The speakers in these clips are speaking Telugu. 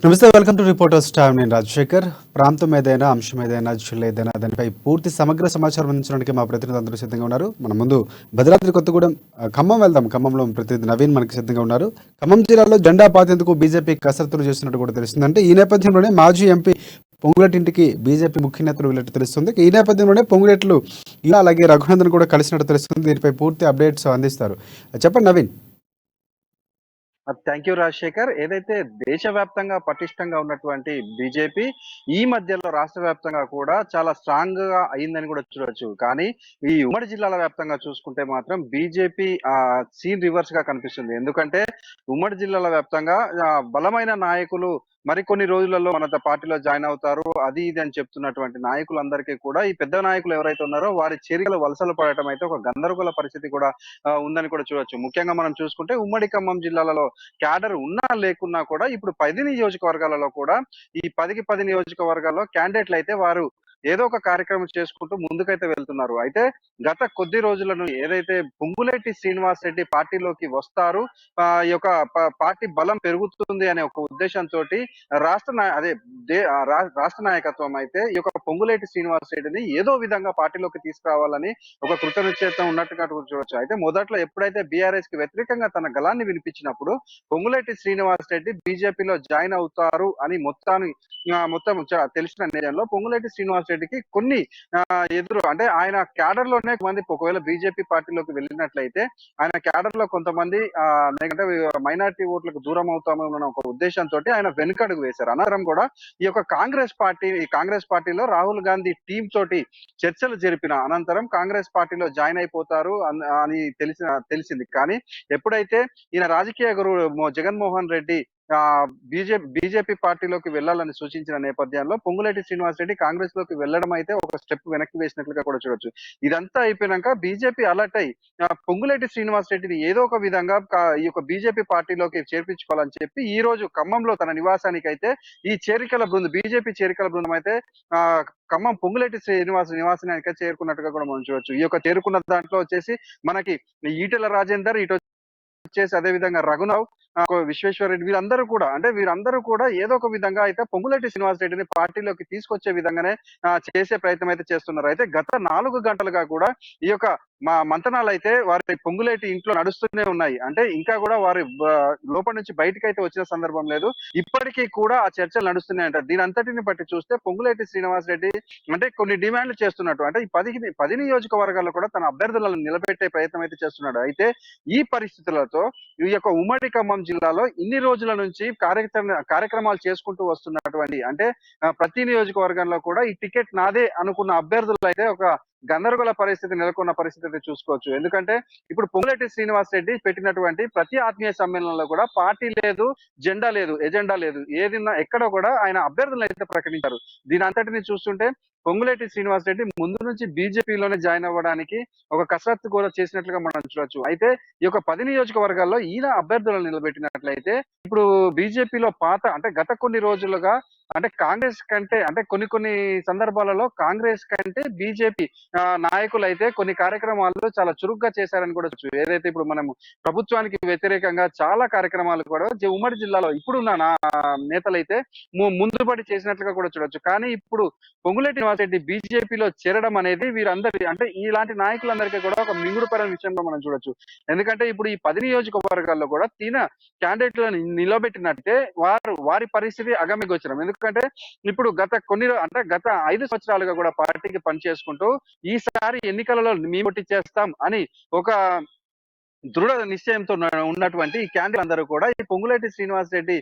నమస్తే, వెల్కమ్ టు రిపోర్టర్స్ టైమ్. నేను రాజశేఖర్. ప్రాంతం ఏదైనా, అంశం ఏదైనా, జిల్లా ఏదైనా దానిపై పూర్తి సమగ్ర సమాచారం అందించడానికి మా ప్రతినిధి అందరూ సిద్ధంగా ఉన్నారు. మన ముందు భద్రాద్రి కొత్తగూడెం, ఖమ్మం వెళ్దాం. ఖమ్మంలో ప్రతినిధి నవీన్ మనకి సిద్ధంగా ఉన్నారు. ఖమ్మం జిల్లాలో జెండా పాతేందుకు బీజేపీ కసరత్తులు చేస్తున్నట్టు కూడా తెలుస్తుంది. అంటే ఈ నేపథ్యంలోనే మాజీ ఎంపీ పొంగులేటింటికి బీజేపీ ముఖ్య నేతలు వెళ్ళట్టు తెలుస్తుంది. ఈ నేపథ్యంలోనే పొంగులేట్లు ఇలా అలాగే రఘునందన్ కూడా కలిసినట్టు తెలుస్తుంది. దీనిపై పూర్తి అప్డేట్స్ అందిస్తారు. చెప్పండి నవీన్. Thank you Rajasekhar. ఏదైతే దేశవ్యాప్తంగా పటిష్టంగా ఉన్నటువంటి బీజేపీ ఈ మధ్యలో రాష్ట్ర వ్యాప్తంగా కూడా చాలా స్ట్రాంగ్ గా అయిందని కూడా చూడొచ్చు. కానీ ఈ ఉమ్మడి జిల్లాల వ్యాప్తంగా చూసుకుంటే మాత్రం బీజేపీ సీన్ రివర్స్ గా కనిపిస్తుంది. ఎందుకంటే ఉమ్మడి జిల్లాల వ్యాప్తంగా బలమైన నాయకులు మరికొన్ని రోజులలో మన పార్టీలో జాయిన్ అవుతారు, అది ఇది అని చెప్తున్నటువంటి నాయకులందరికీ కూడా ఈ పెద్ద నాయకులు ఎవరైతే ఉన్నారో వారి చర్యలు వలసలు పడటం అయితే ఒక గందరగోళ పరిస్థితి కూడా ఉందని కూడా చూడొచ్చు. ముఖ్యంగా మనం చూసుకుంటే ఉమ్మడి ఖమ్మం జిల్లాలలో క్యాడర్ ఉన్నా లేకున్నా కూడా ఇప్పుడు 10 నియోజకవర్గాలలో కూడా ఈ 10కి 10 నియోజకవర్గాల్లో క్యాండిడేట్లు అయితే వారు ఏదో ఒక కార్యక్రమం చేసుకుంటూ ముందుకైతే వెళ్తున్నారు. అయితే గత కొద్ది రోజులను ఏదైతే పొంగులేటి శ్రీనివాస్ రెడ్డి పార్టీలోకి వస్తారు, ఈ యొక్క పార్టీ బలం పెరుగుతుంది అనే ఒక ఉద్దేశంతో రాష్ట్ర నాయకత్వం అయితే ఈ యొక్క పొంగులేటి శ్రీనివాస్ రెడ్డిని ఏదో విధంగా పార్టీలోకి తీసుకురావాలని ఒక కృతనిశ్చయితం ఉన్నట్టుగా చూడొచ్చు. అయితే మొదట్లో ఎప్పుడైతే బీఆర్ఎస్ కి వ్యతిరేకంగా తన గలాన్ని వినిపించినప్పుడు పొంగులేటి శ్రీనివాస్ రెడ్డి బీజేపీలో జాయిన్ అవుతారు అని మొత్తం తెలిసిన నేపథ్యంలో పొంగులేటి శ్రీనివాస్ రెడ్డికి కొన్ని అంటే ఆయన క్యాడర్ లోనే మంది ఒకవేళ బీజేపీ పార్టీలోకి వెళ్ళినట్లయితే ఆయన క్యాడర్ లో కొంతమంది లేదంటే మైనారిటీ ఓట్లకు దూరం అవుతామని ఒక ఉద్దేశంతో ఆయన వెనుకడుగు వేశారు. అనంతరం కూడా ఈ యొక్క కాంగ్రెస్ పార్టీలో రాహుల్ గాంధీ టీం తోటి చర్చలు జరిపిన అనంతరం కాంగ్రెస్ పార్టీలో జాయిన్ అయిపోతారు అని తెలిసింది. కానీ ఎప్పుడైతే ఈయన రాజకీయ గురువు జగన్మోహన్ రెడ్డి బీజేపీ పార్టీలోకి వెళ్లాలని సూచించిన నేపథ్యంలో పొంగులేటి శ్రీనివాస్ రెడ్డి కాంగ్రెస్ లోకి వెళ్లడం అయితే ఒక స్టెప్ వెనక్కి వేసినట్లుగా కూడా చూడొచ్చు. ఇదంతా అయిపోయినాక బీజేపీ అలర్ట్ అయి పొంగులేటి శ్రీనివాస్ రెడ్డిని ఏదో ఒక విధంగా ఈ యొక్క బీజేపీ పార్టీలోకి చేర్పించుకోవాలని చెప్పి ఈ రోజు ఖమ్మంలో తన నివాసానికి అయితే ఈ బీజేపీ చేరికల బృందం అయితే ఖమ్మం పొంగులేటి శ్రీనివాస్ నివాసానికి చేరుకున్నట్టుగా కూడా మనం చూడొచ్చు. ఈ యొక్క చేరుకున్న దాంట్లో వచ్చేసి మనకి ఈటెల రాజేందర్, ఇటు వచ్చేసి అదే విధంగా రఘునాథ్, విశ్వేశ్వర రెడ్డి, వీరందరూ కూడా ఏదో ఒక విధంగా అయితే పొంగులేటి శ్రీనివాస్ రెడ్డిని పార్టీలోకి తీసుకొచ్చే విధంగానే చేసే ప్రయత్నం అయితే చేస్తున్నారు. అయితే గత 4 గంటలుగా కూడా ఈ యొక్క మంతనాలు అయితే వారి పొంగులేటి ఇంట్లో నడుస్తూనే ఉన్నాయి. అంటే ఇంకా కూడా వారి లోపల నుంచి బయటకైతే వచ్చిన సందర్భం లేదు. ఇప్పటికీ కూడా ఆ చర్చలు నడుస్తున్నాయంట. దీని అంతటిని బట్టి చూస్తే పొంగులేటి శ్రీనివాస్ రెడ్డి అంటే కొన్ని డిమాండ్లు చేస్తున్నట్టు, అంటే ఈ 10 నియోజకవర్గాల్లో కూడా తన అభ్యర్థులను నిలబెట్టే ప్రయత్నం అయితే చేస్తున్నాడు. అయితే ఈ పరిస్థితులతో ఈ యొక్క ఉమ్మడి ఖమ్మం జిల్లాలో ఇన్ని రోజుల నుంచి కార్యక్రమాలు చేసుకుంటూ వస్తున్నటువంటి, అంటే ప్రతి నియోజకవర్గంలో కూడా ఈ టికెట్ నాదే అనుకున్న అభ్యర్థులు అయితే ఒక గందరగోళ పరిస్థితి నెలకొన్న పరిస్థితి చూసుకోవచ్చు. ఎందుకంటే ఇప్పుడు పొంగులేటి శ్రీనివాస్ రెడ్డి పెట్టినటువంటి ప్రతి ఆత్మీయ సమ్మేళనంలో కూడా పార్టీ లేదు, జెండా లేదు, ఎజెండా లేదు, ఏదిన్నా ఎక్కడ కూడా ఆయన అభ్యర్థులను అయితే ప్రకటించారు. దీని అంతటిని చూస్తుంటే పొంగులేటి శ్రీనివాస్ రెడ్డి ముందు నుంచి బీజేపీలోనే జాయిన్ అవ్వడానికి ఒక కసరత్తు కూడా చేసినట్లుగా మనం చూడొచ్చు. అయితే ఈ యొక్క 10 నియోజకవర్గాల్లో ఈయన అభ్యర్థులను నిలబెట్టినట్లయితే ఇప్పుడు బీజేపీలో అంటే గత కొన్ని రోజులుగా అంటే కాంగ్రెస్ కంటే, అంటే కొన్ని సందర్భాలలో కాంగ్రెస్ కంటే బీజేపీ నాయకులు అయితే కొన్ని కార్యక్రమాలు చాలా చురుగ్గా చేశారని కూడా చూడొచ్చు. ఏదైతే ఇప్పుడు మనం ప్రభుత్వానికి వ్యతిరేకంగా చాలా కార్యక్రమాలు కూడా ఉమ్మడి జిల్లాలో ఇప్పుడున్న నేతలైతే ముందుబడి చేసినట్లుగా కూడా చూడొచ్చు. కానీ ఇప్పుడు పొంగులేటి శ్రీనివాస్ రెడ్డి బీజేపీలో చేరడం అనేది వీరందరి, అంటే ఇలాంటి నాయకులందరికీ కూడా ఒక మింగుడుపరమైన విషయంలో మనం చూడొచ్చు. ఎందుకంటే ఇప్పుడు ఈ 10 నియోజకవర్గాల్లో కూడా క్యాండిడేట్లను నిలబెట్టినట్టే వారి పరిస్థితి అగమ్యగోచరం. ఎందుకంటే ఇప్పుడు గత 5 సంవత్సరాలుగా కూడా పార్టీకి పనిచేసుకుంటూ ఈసారి ఎన్నికలలో మేము పోటీ చేస్తాం అని ఒక దృఢ నిశ్చయంతో ఉన్నటువంటి ఈ క్యాండిడేట్ అందరూ కూడా ఈ పొంగులేటి శ్రీనివాస్ రెడ్డి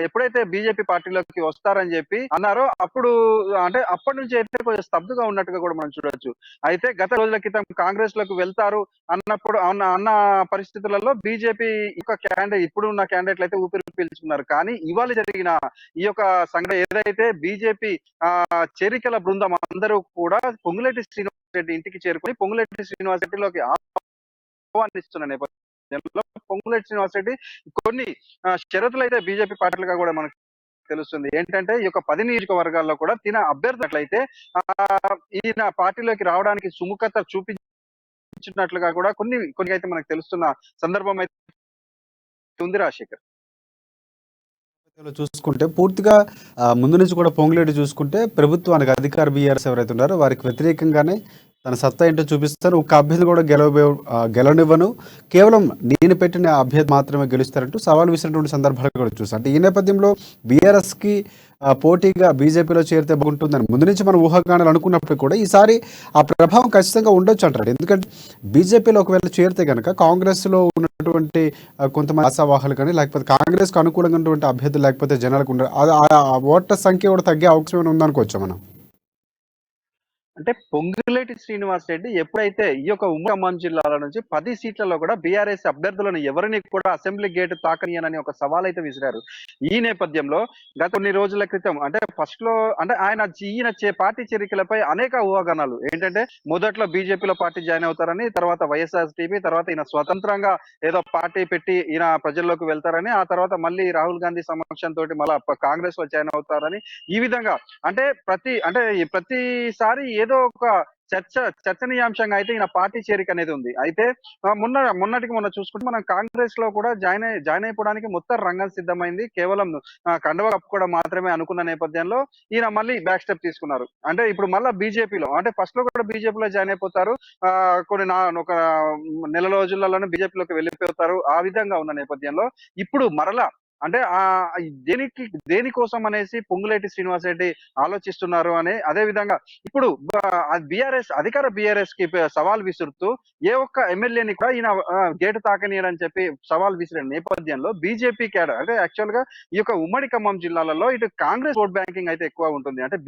ఎప్పుడైతే బీజేపీ పార్టీలోకి వస్తారని చెప్పి అన్నారో అప్పటి నుంచి అయితే కొంచెం స్తబ్దుగా ఉన్నట్టుగా కూడా మనం చూడొచ్చు. అయితే గత రోజుల క్రితం కాంగ్రెస్ లోకి వెళ్తారు అన్న పరిస్థితులలో బీజేపీ ఇప్పుడు ఉన్న క్యాండిడేట్లు అయితే ఊపిరి పీల్చుకున్నారు. కానీ ఇవాళ జరిగిన ఈ యొక్క సంఘటన ఏదైతే బీజేపీ చేరికల బృందం అందరూ కూడా పొంగులేటి శ్రీనివాస్ రెడ్డి ఇంటికి చేరుకుని పొంగులేటి శ్రీనివాస్ రెడ్డిలోకి ఆహ్వానిస్తున్న నేపథ్యంలో పొంగులేటి శ్రీనివాస్ రెడ్డి కొన్ని షరతులు అయితే బీజేపీ పార్టీలుగా కూడా మనకు తెలుస్తుంది. ఏంటంటే ఈ యొక్క 10 నియోజకవర్గాల్లో కూడా తిన అభ్యర్థులైతే ఈయన పార్టీలోకి రావడానికి సుముఖత చూపించినట్లుగా కూడా కొన్ని అయితే మనకు తెలుస్తున్న సందర్భం అయితే ఉంది రాజశేఖర్. చూసుకుంటే పూర్తిగా ముందు నుంచి కూడా పొంగులేటి చూసుకుంటే ప్రభుత్వానికి అధికార బీఆర్ఎస్ ఎవరైతే ఉన్నారో వారికి వ్యతిరేకంగానే తన సత్తా ఏంటో చూపిస్తారు. ఒక్క అభ్యర్థి కూడా గెలవనివ్వను, కేవలం నేను పెట్టిన అభ్యర్థి మాత్రమే గెలుస్తారంటూ సవాల్ విసిరినటువంటి సందర్భాలు కూడా చూస్తాం. అంటే ఈ నేపథ్యంలో బీఆర్ఎస్కి పోటీగా బీజేపీలో చేరితే బాగుంటుందని ముందు నుంచి మనం ఊహాగానాలు అనుకున్నప్పుడు కూడా ఈసారి ఆ ప్రభావం ఖచ్చితంగా ఉండొచ్చు అంటారు. ఎందుకంటే బీజేపీలో ఒకవేళ చేరితే కనుక కాంగ్రెస్లో ఉన్నటువంటి కొంతమంది ఆశావాహులు కానీ లేకపోతే కాంగ్రెస్కు అనుకూలంగా ఉన్నటువంటి అభ్యర్థులు లేకపోతే జనాలకు ఓట్ల సంఖ్య కూడా తగ్గే అవకాశం ఉందనుకోవచ్చు మనం. అంటే పొంగులేటి శ్రీనివాస్ రెడ్డి ఎప్పుడైతే ఈ యొక్క ఉమ్మడి ఖమ్మం జిల్లాల నుంచి 10 సీట్లలో కూడా బీఆర్ఎస్ అభ్యర్థులను ఎవరిని కూడా అసెంబ్లీ గేట్ తాకనియనని ఒక సవాల్ అయితే విసిరారు. ఈ నేపథ్యంలో గత కొన్ని రోజుల క్రితం అంటే ఫస్ట్ లో అంటే ఈయన పార్టీ చేరికలపై అనేక ఊహాగానాలు ఏంటంటే మొదట్లో బీజేపీలో పార్టీ జాయిన్ అవుతారని, తర్వాత వైఎస్ఆర్సీపీ, తర్వాత ఈయన స్వతంత్రంగా ఏదో పార్టీ పెట్టి ఈయన ప్రజల్లోకి వెళ్తారని, ఆ తర్వాత మళ్ళీ రాహుల్ గాంధీ సమక్షంతో మళ్ళా కాంగ్రెస్ లో జాయిన్ అవుతారని, ఈ విధంగా అంటే ప్రతిసారి ఏదో ఒక చర్చనీయాంశంగా అయితే ఈయన పార్టీ చేరిక అనేది ఉంది. అయితే మొన్నటికి మొన్న చూసుకుంటే మనం కాంగ్రెస్ లో కూడా జాయిన్ అయిపోవడానికి మొత్తం రంగం సిద్ధమైంది. కేవలం కండువా కప్పుకోవడం మాత్రమే అనుకున్న నేపథ్యంలో ఈయన మళ్ళీ బ్యాక్ స్టెప్ తీసుకున్నారు. అంటే ఇప్పుడు మళ్ళీ బీజేపీలో అంటే ఫస్ట్ లో కూడా బీజేపీలో జాయిన్ అయిపోతారు, ఒక నెల రోజులలోనే బీజేపీలోకి వెళ్ళిపోతారు. ఆ విధంగా ఉన్న నేపథ్యంలో ఇప్పుడు మరలా అంటే దేనికోసం అనేసి పొంగులేటి శ్రీనివాస్ రెడ్డి ఆలోచిస్తున్నారు అని, అదే విధంగా ఇప్పుడు అధికార బీఆర్ఎస్ కి సవాల్ విసురుతూ ఏ ఒక్క ఎమ్మెల్యేని కూడా ఈయన గేటు తాకనీయడని చెప్పి సవాల్ విసిరిన నేపథ్యంలో బీజేపీ క్యాడర్ అంటే యాక్చువల్ గా ఈ యొక్క ఉమ్మడి ఖమ్మం జిల్లాలలో ఇటు కాంగ్రెస్ ఓట్ బ్యాంకింగ్ అయితే ఎక్కువ ఉంటుంది. అంటే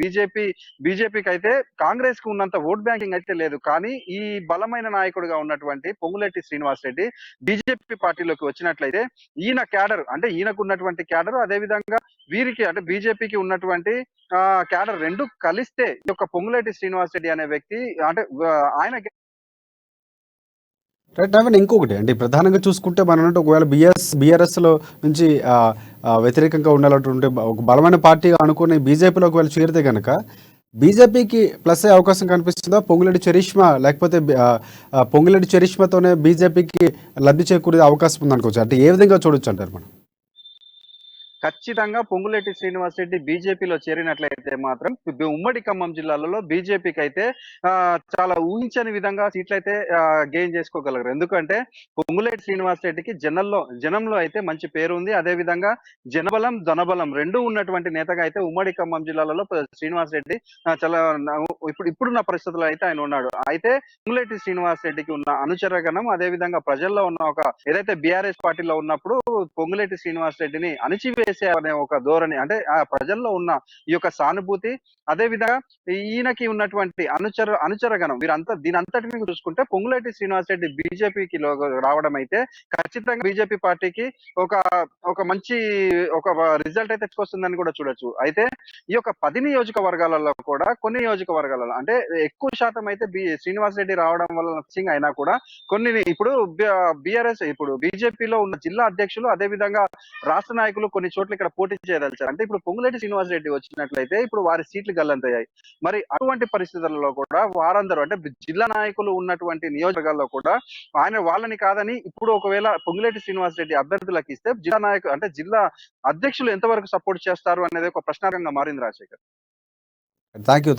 బీజేపీకి అయితే కాంగ్రెస్ కు ఉన్నంత ఓట్ బ్యాంకింగ్ అయితే లేదు. కానీ ఈ బలమైన నాయకుడిగా ఉన్నటువంటి పొంగులేటి శ్రీనివాస్ రెడ్డి బీజేపీ పార్టీలోకి వచ్చినట్లయితే ఈయన క్యాడర్ అంటే ఈయనకు ఉన్నటువంటి క్యాడర్, అదే విధంగా వీరికి అంటే బీజేపీకి ఉన్నటువంటి క్యాడర్ రెండు కలిస్తే ఈ యొక్క పొంగులేటి శ్రీనివాస్ రెడ్డి అనే వ్యక్తి అంటే ఆయన రైట్. ఇంకొకటి అంటే ప్రధానంగా చూసుకుంటే మనం ఒకవేళ బీఆర్ఎస్ లో నుంచి వ్యతిరేకంగా ఉండాలంటే ఒక బలమైన పార్టీగా అనుకుని బీజేపీలో ఒకవేళ చేరితే కనుక బీజేపీకి ప్లస్ అయ్యే అవకాశం కనిపిస్తుందా? పొంగులేటి చరిష్మా లేకపోతే పొంగులేటి చరిష్మాతోనే బీజేపీకి లబ్ధి చేకూరే అవకాశం ఉందనుకోవచ్చు. అంటే ఏ విధంగా చూడొచ్చు అంటారు మనం? ఖచ్చితంగా పొంగులేటి శ్రీనివాస్ రెడ్డి బీజేపీలో చేరినట్లయితే మాత్రం ఉమ్మడి ఖమ్మం జిల్లాలలో బీజేపీకి అయితే చాలా ఊహించని విధంగా సీట్లు అయితే గెయిన్ చేసుకోగలరు. ఎందుకంటే పొంగులేటి శ్రీనివాస్ రెడ్డికి జనంలో అయితే మంచి పేరు ఉంది. అదే విధంగా జనబలం ధనబలం రెండు ఉన్నటువంటి నేతగా అయితే ఉమ్మడి ఖమ్మం జిల్లాలలో శ్రీనివాస్ రెడ్డి చాలా ఇప్పుడున్న పరిస్థితుల్లో అయితే ఆయన ఉన్నాడు. అయితే పొంగులేటి శ్రీనివాస్ రెడ్డికి ఉన్న అనుచరగణం, అదే విధంగా ప్రజల్లో ఉన్న ఒక ఏదైతే బీఆర్ఎస్ పార్టీలో ఉన్నప్పుడు పొంగులేటి శ్రీనివాస్ రెడ్డిని అణిచివేసే అనే ఒక ధోరణి అంటే ఆ ప్రజల్లో ఉన్న ఈ యొక్క సానుభూతి, అదే విధంగా ఈయనకి ఉన్నటువంటి అనుచరగణం దీని అంతటిని చూసుకుంటే పొంగులేటి శ్రీనివాస్ రెడ్డి బీజేపీకి రావడం అయితే ఖచ్చితంగా బీజేపీ పార్టీకి ఒక మంచి రిజల్ట్ అయితే తెచ్చుకొస్తుందని కూడా చూడొచ్చు. అయితే ఈ యొక్క 10 నియోజకవర్గాలలో కూడా కొన్ని నియోజకవర్గాలలో అంటే ఎక్కువ శాతం అయితే శ్రీనివాస్ రెడ్డి రావడం వల్ల నచ్చింగ్ అయినా కూడా కొన్ని ఇప్పుడు ఇప్పుడు బీజేపీలో ఉన్న జిల్లా అధ్యక్షులు, అదే విధంగా రాష్ట్ర నాయకులు కొన్ని చోట్ల ఇక్కడ పోటీ చేయదలిచారు. అంటే ఇప్పుడు పొంగులేటి శ్రీనివాస్ రెడ్డి వచ్చినట్లయితే ఇప్పుడు వారి సీట్లు గల్లంతయ్యాయి. మరి అటువంటి పరిస్థితులలో కూడా వారందరూ అంటే జిల్లా నాయకులు ఉన్నటువంటి నియోజకవర్గాల్లో కూడా వాళ్ళని కాదని ఇప్పుడు ఒకవేళ పొంగులేటి శ్రీనివాస్ రెడ్డి అభ్యర్థులకు ఇస్తే జిల్లా అధ్యక్షులు ఎంతవరకు సపోర్ట్ చేస్తారు అనేది ఒక ప్రశ్నార్హంగా మారింది. Rajasekhar,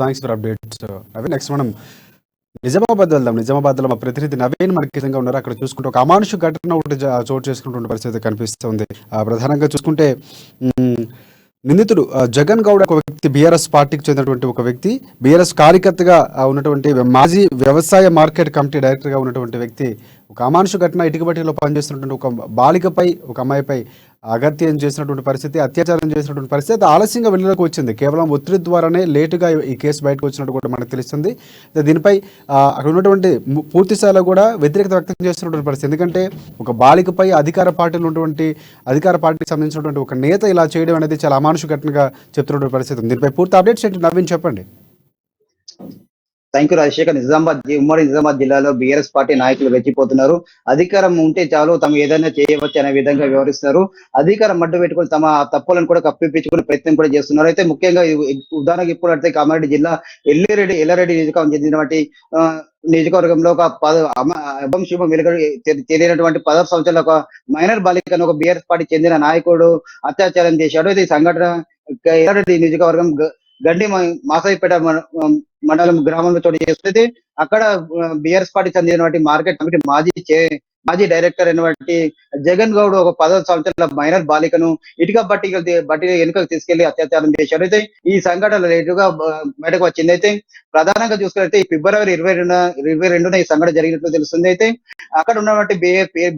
thanks for updates. Next మనం నిజామాబాద్ వెళ్దాం. నిజామాబాద్ లో మా ప్రతినిధి నవీన్ మనకి సిద్ధంగా ఉన్నారు. అక్కడ చూసుకుంటే ఒక అమానుష ఘటన ఒకటి చోటు చేసుకున్నటువంటి పరిస్థితి కనిపిస్తుంది. ప్రధానంగా చూసుకుంటే నిందితుడు జగన్ గౌడ ఒక వ్యక్తి, బీఆర్ఎస్ పార్టీకి చెందినటువంటి ఒక వ్యక్తి, బీఆర్ఎస్ కార్యకర్తగా ఉన్నటువంటి మాజీ వ్యవసాయ మార్కెట్ కమిటీ డైరెక్టర్గా ఉన్నటువంటి వ్యక్తి ఒక అమానుష ఘటన ఇటుకబట్టిలో పనిచేస్తున్నటువంటి ఒక బాలికపై, ఒక అమ్మాయిపై అగత్యం చేసినటువంటి పరిస్థితి, అత్యాచారం చేసినటువంటి పరిస్థితి ఆలస్యంగా వెలుగులోకి వచ్చింది. కేవలం ఒత్తిడి ద్వారానే లేటుగా ఈ కేసు బయటకు వచ్చినట్టు కూడా మనకు తెలుస్తుంది. దీనిపై అక్కడ ఉన్నటువంటి పూర్తి స్థాయిలో కూడా వ్యతిరేకత వ్యక్తం చేస్తున్నటువంటి పరిస్థితి. ఎందుకంటే ఒక బాలికపై అధికార పార్టీకి సంబంధించినటువంటి ఒక నేత ఇలా చేయడం అనేది చాలా అమానుష ఘటనగా చెప్తున్నటువంటి పరిస్థితి ఉంది. దీనిపై పూర్తి అప్డేట్స్ ఏంటి నవీన్ చెప్పండి. Thank you Rajasekhar. ఉమ్మడి నిజామాబాద్ జిల్లాలో బీఆర్ఎస్ పార్టీ నాయకులు రెచ్చిపోతున్నారు. అధికారం ఉంటే చాలు తాము ఏదైనా చేయవచ్చు అనే విధంగా వ్యవహరిస్తున్నారు. అధికారం అడ్డు పెట్టుకుని తమ తప్పులను కూడా కప్పిపించుకునే ప్రయత్నం కూడా చేస్తున్నారు. అయితే ముఖ్యంగా ఉదాహరణకు ఇప్పుడు అంటే కామారెడ్డి జిల్లా ఎల్లారెడ్డి నియోజకవర్గం చెందినటువంటి ఆ, నియోజకవర్గంలో ఒక అభం శుభం వెలుగడి తెలియనటువంటి 16 సంవత్సరాల ఒక మైనర్ బాలికను ఒక బీఆర్ఎస్ పార్టీ చెందిన నాయకుడు అత్యాచారం చేశాడు. అయితే ఈ సంఘటన ఎల్లారెడ్డి నియోజకవర్గం గండి మాసాయిపేట మండలం గ్రామంలో చోటు చేసుకుంటే అక్కడ బీఆర్ఎస్ పార్టీ చెందినటువంటి మార్కెట్ కమిటీ మాజీ డైరెక్టర్ అయినటువంటి జగన్ గౌడ్ ఒక 16 సంవత్సరాల మైనర్ బాలికను ఇటుక బట్టి వెనుకకు తీసుకెళ్లి అత్యాచారం చేశారు. అయితే ఈ సంఘటన లేటుగా బయటకు వచ్చింది. అయితే ప్రధానంగా చూసుకుంటే ఈ ఫిబ్రవరి 22న ఈ సంఘటన జరిగినట్లు తెలుస్తుంది. అయితే అక్కడ ఉన్నటువంటి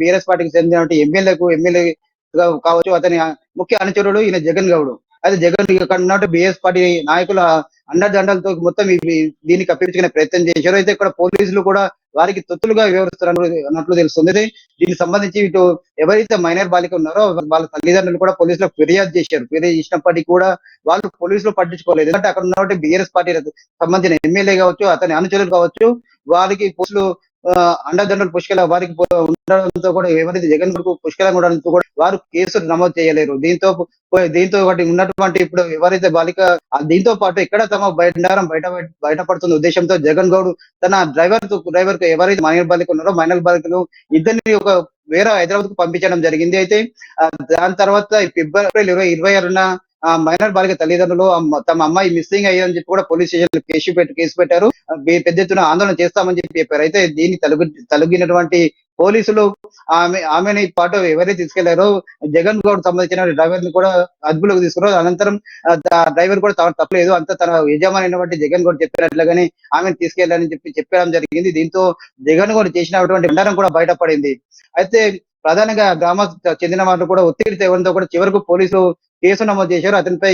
బీఆర్ఎస్ పార్టీకి చెందినటువంటి ఎమ్మెల్యే కావచ్చు, అతని ముఖ్య అనుచరుడు ఈయన జగన్ గౌడ్. అయితే జగన్ ఇక్కడ ఉన్నట్టు బీఎస్ పార్టీ నాయకుల అండదండలతో మొత్తం దీన్ని కప్పించుకునే ప్రయత్నం చేశారు. అయితే ఇక్కడ పోలీసులు కూడా వారికి తొత్తులుగా వివరిస్తున్నట్లు తెలుస్తుంది. అయితే దీనికి సంబంధించి ఇటు ఎవరైతే మైనర్ బాలిక ఉన్నారో వాళ్ళ తల్లిదండ్రులు కూడా పోలీసులకు ఫిర్యాదు చేశారు. ఫిర్యాదు చేసినప్పటికీ కూడా వాళ్ళు పోలీసులు పట్టించుకోలేదు. ఎందుకంటే అక్కడ ఉన్నటువంటి బీఆర్ఎస్ పార్టీ సంబంధించిన ఎమ్మెల్యే కావచ్చు, అతని అనుచరులు కావచ్చు, వారికి పోలీసులు అండదండలు పుష్కల వారికి ఉండడంతో కూడా ఎవరైతే జగన్ వరకు పుష్కలంగా ఉండడంతో కూడా వారు కేసులు నమోదు చేయలేరు. దీంతో ఒకటి ఉన్నటువంటి ఇప్పుడు ఎవరైతే బాలిక దీంతో పాటు ఎక్కడ తమ బయటపడుతున్న ఉద్దేశంతో జగన్ గౌడ్ తన డ్రైవర్ కు ఎవరైతే మైనర్ బాలిక ఉన్నారో మైనర్ బాలికలు ఇద్దరిని ఒక వేరే హైదరాబాద్ కు పంపించడం జరిగింది. అయితే దాని తర్వాత ఫిబ్రవరి 26న మైనర్ బాలిక తల్లిదండ్రులు తమ అమ్మాయి మిస్సింగ్ అయ్యారని చెప్పి కూడా పోలీస్ స్టేషన్ లో కేసు పెట్టారు. పెద్ద ఎత్తున ఆందోళన చేస్తామని చెప్పి చెప్పారు. అయితే దీన్ని తలగినటువంటి పోలీసులు ఆమెని పాటు ఎవరైతే తీసుకెళ్లారో జగన్ గౌడ్ సంబంధించిన డ్రైవర్ ని కూడా అదుపులోకి తీసుకున్నారు. అనంతరం డ్రైవర్ కూడా తప్పలేదు, అంతా తన యజమాని జగన్ గౌడ్ చెప్పినట్లుగానే ఆమెను తీసుకెళ్లారని చెప్పడం జరిగింది. దీంతో జగన్ గౌడ్ చేసినటువంటి బండారం కూడా బయటపడింది. అయితే ప్రధానంగా చెందిన వాళ్ళు కూడా ఒత్తిడి తేవడంతో కూడా చివరకు పోలీసులు కేసు నమోదు చేశారు. అతనిపై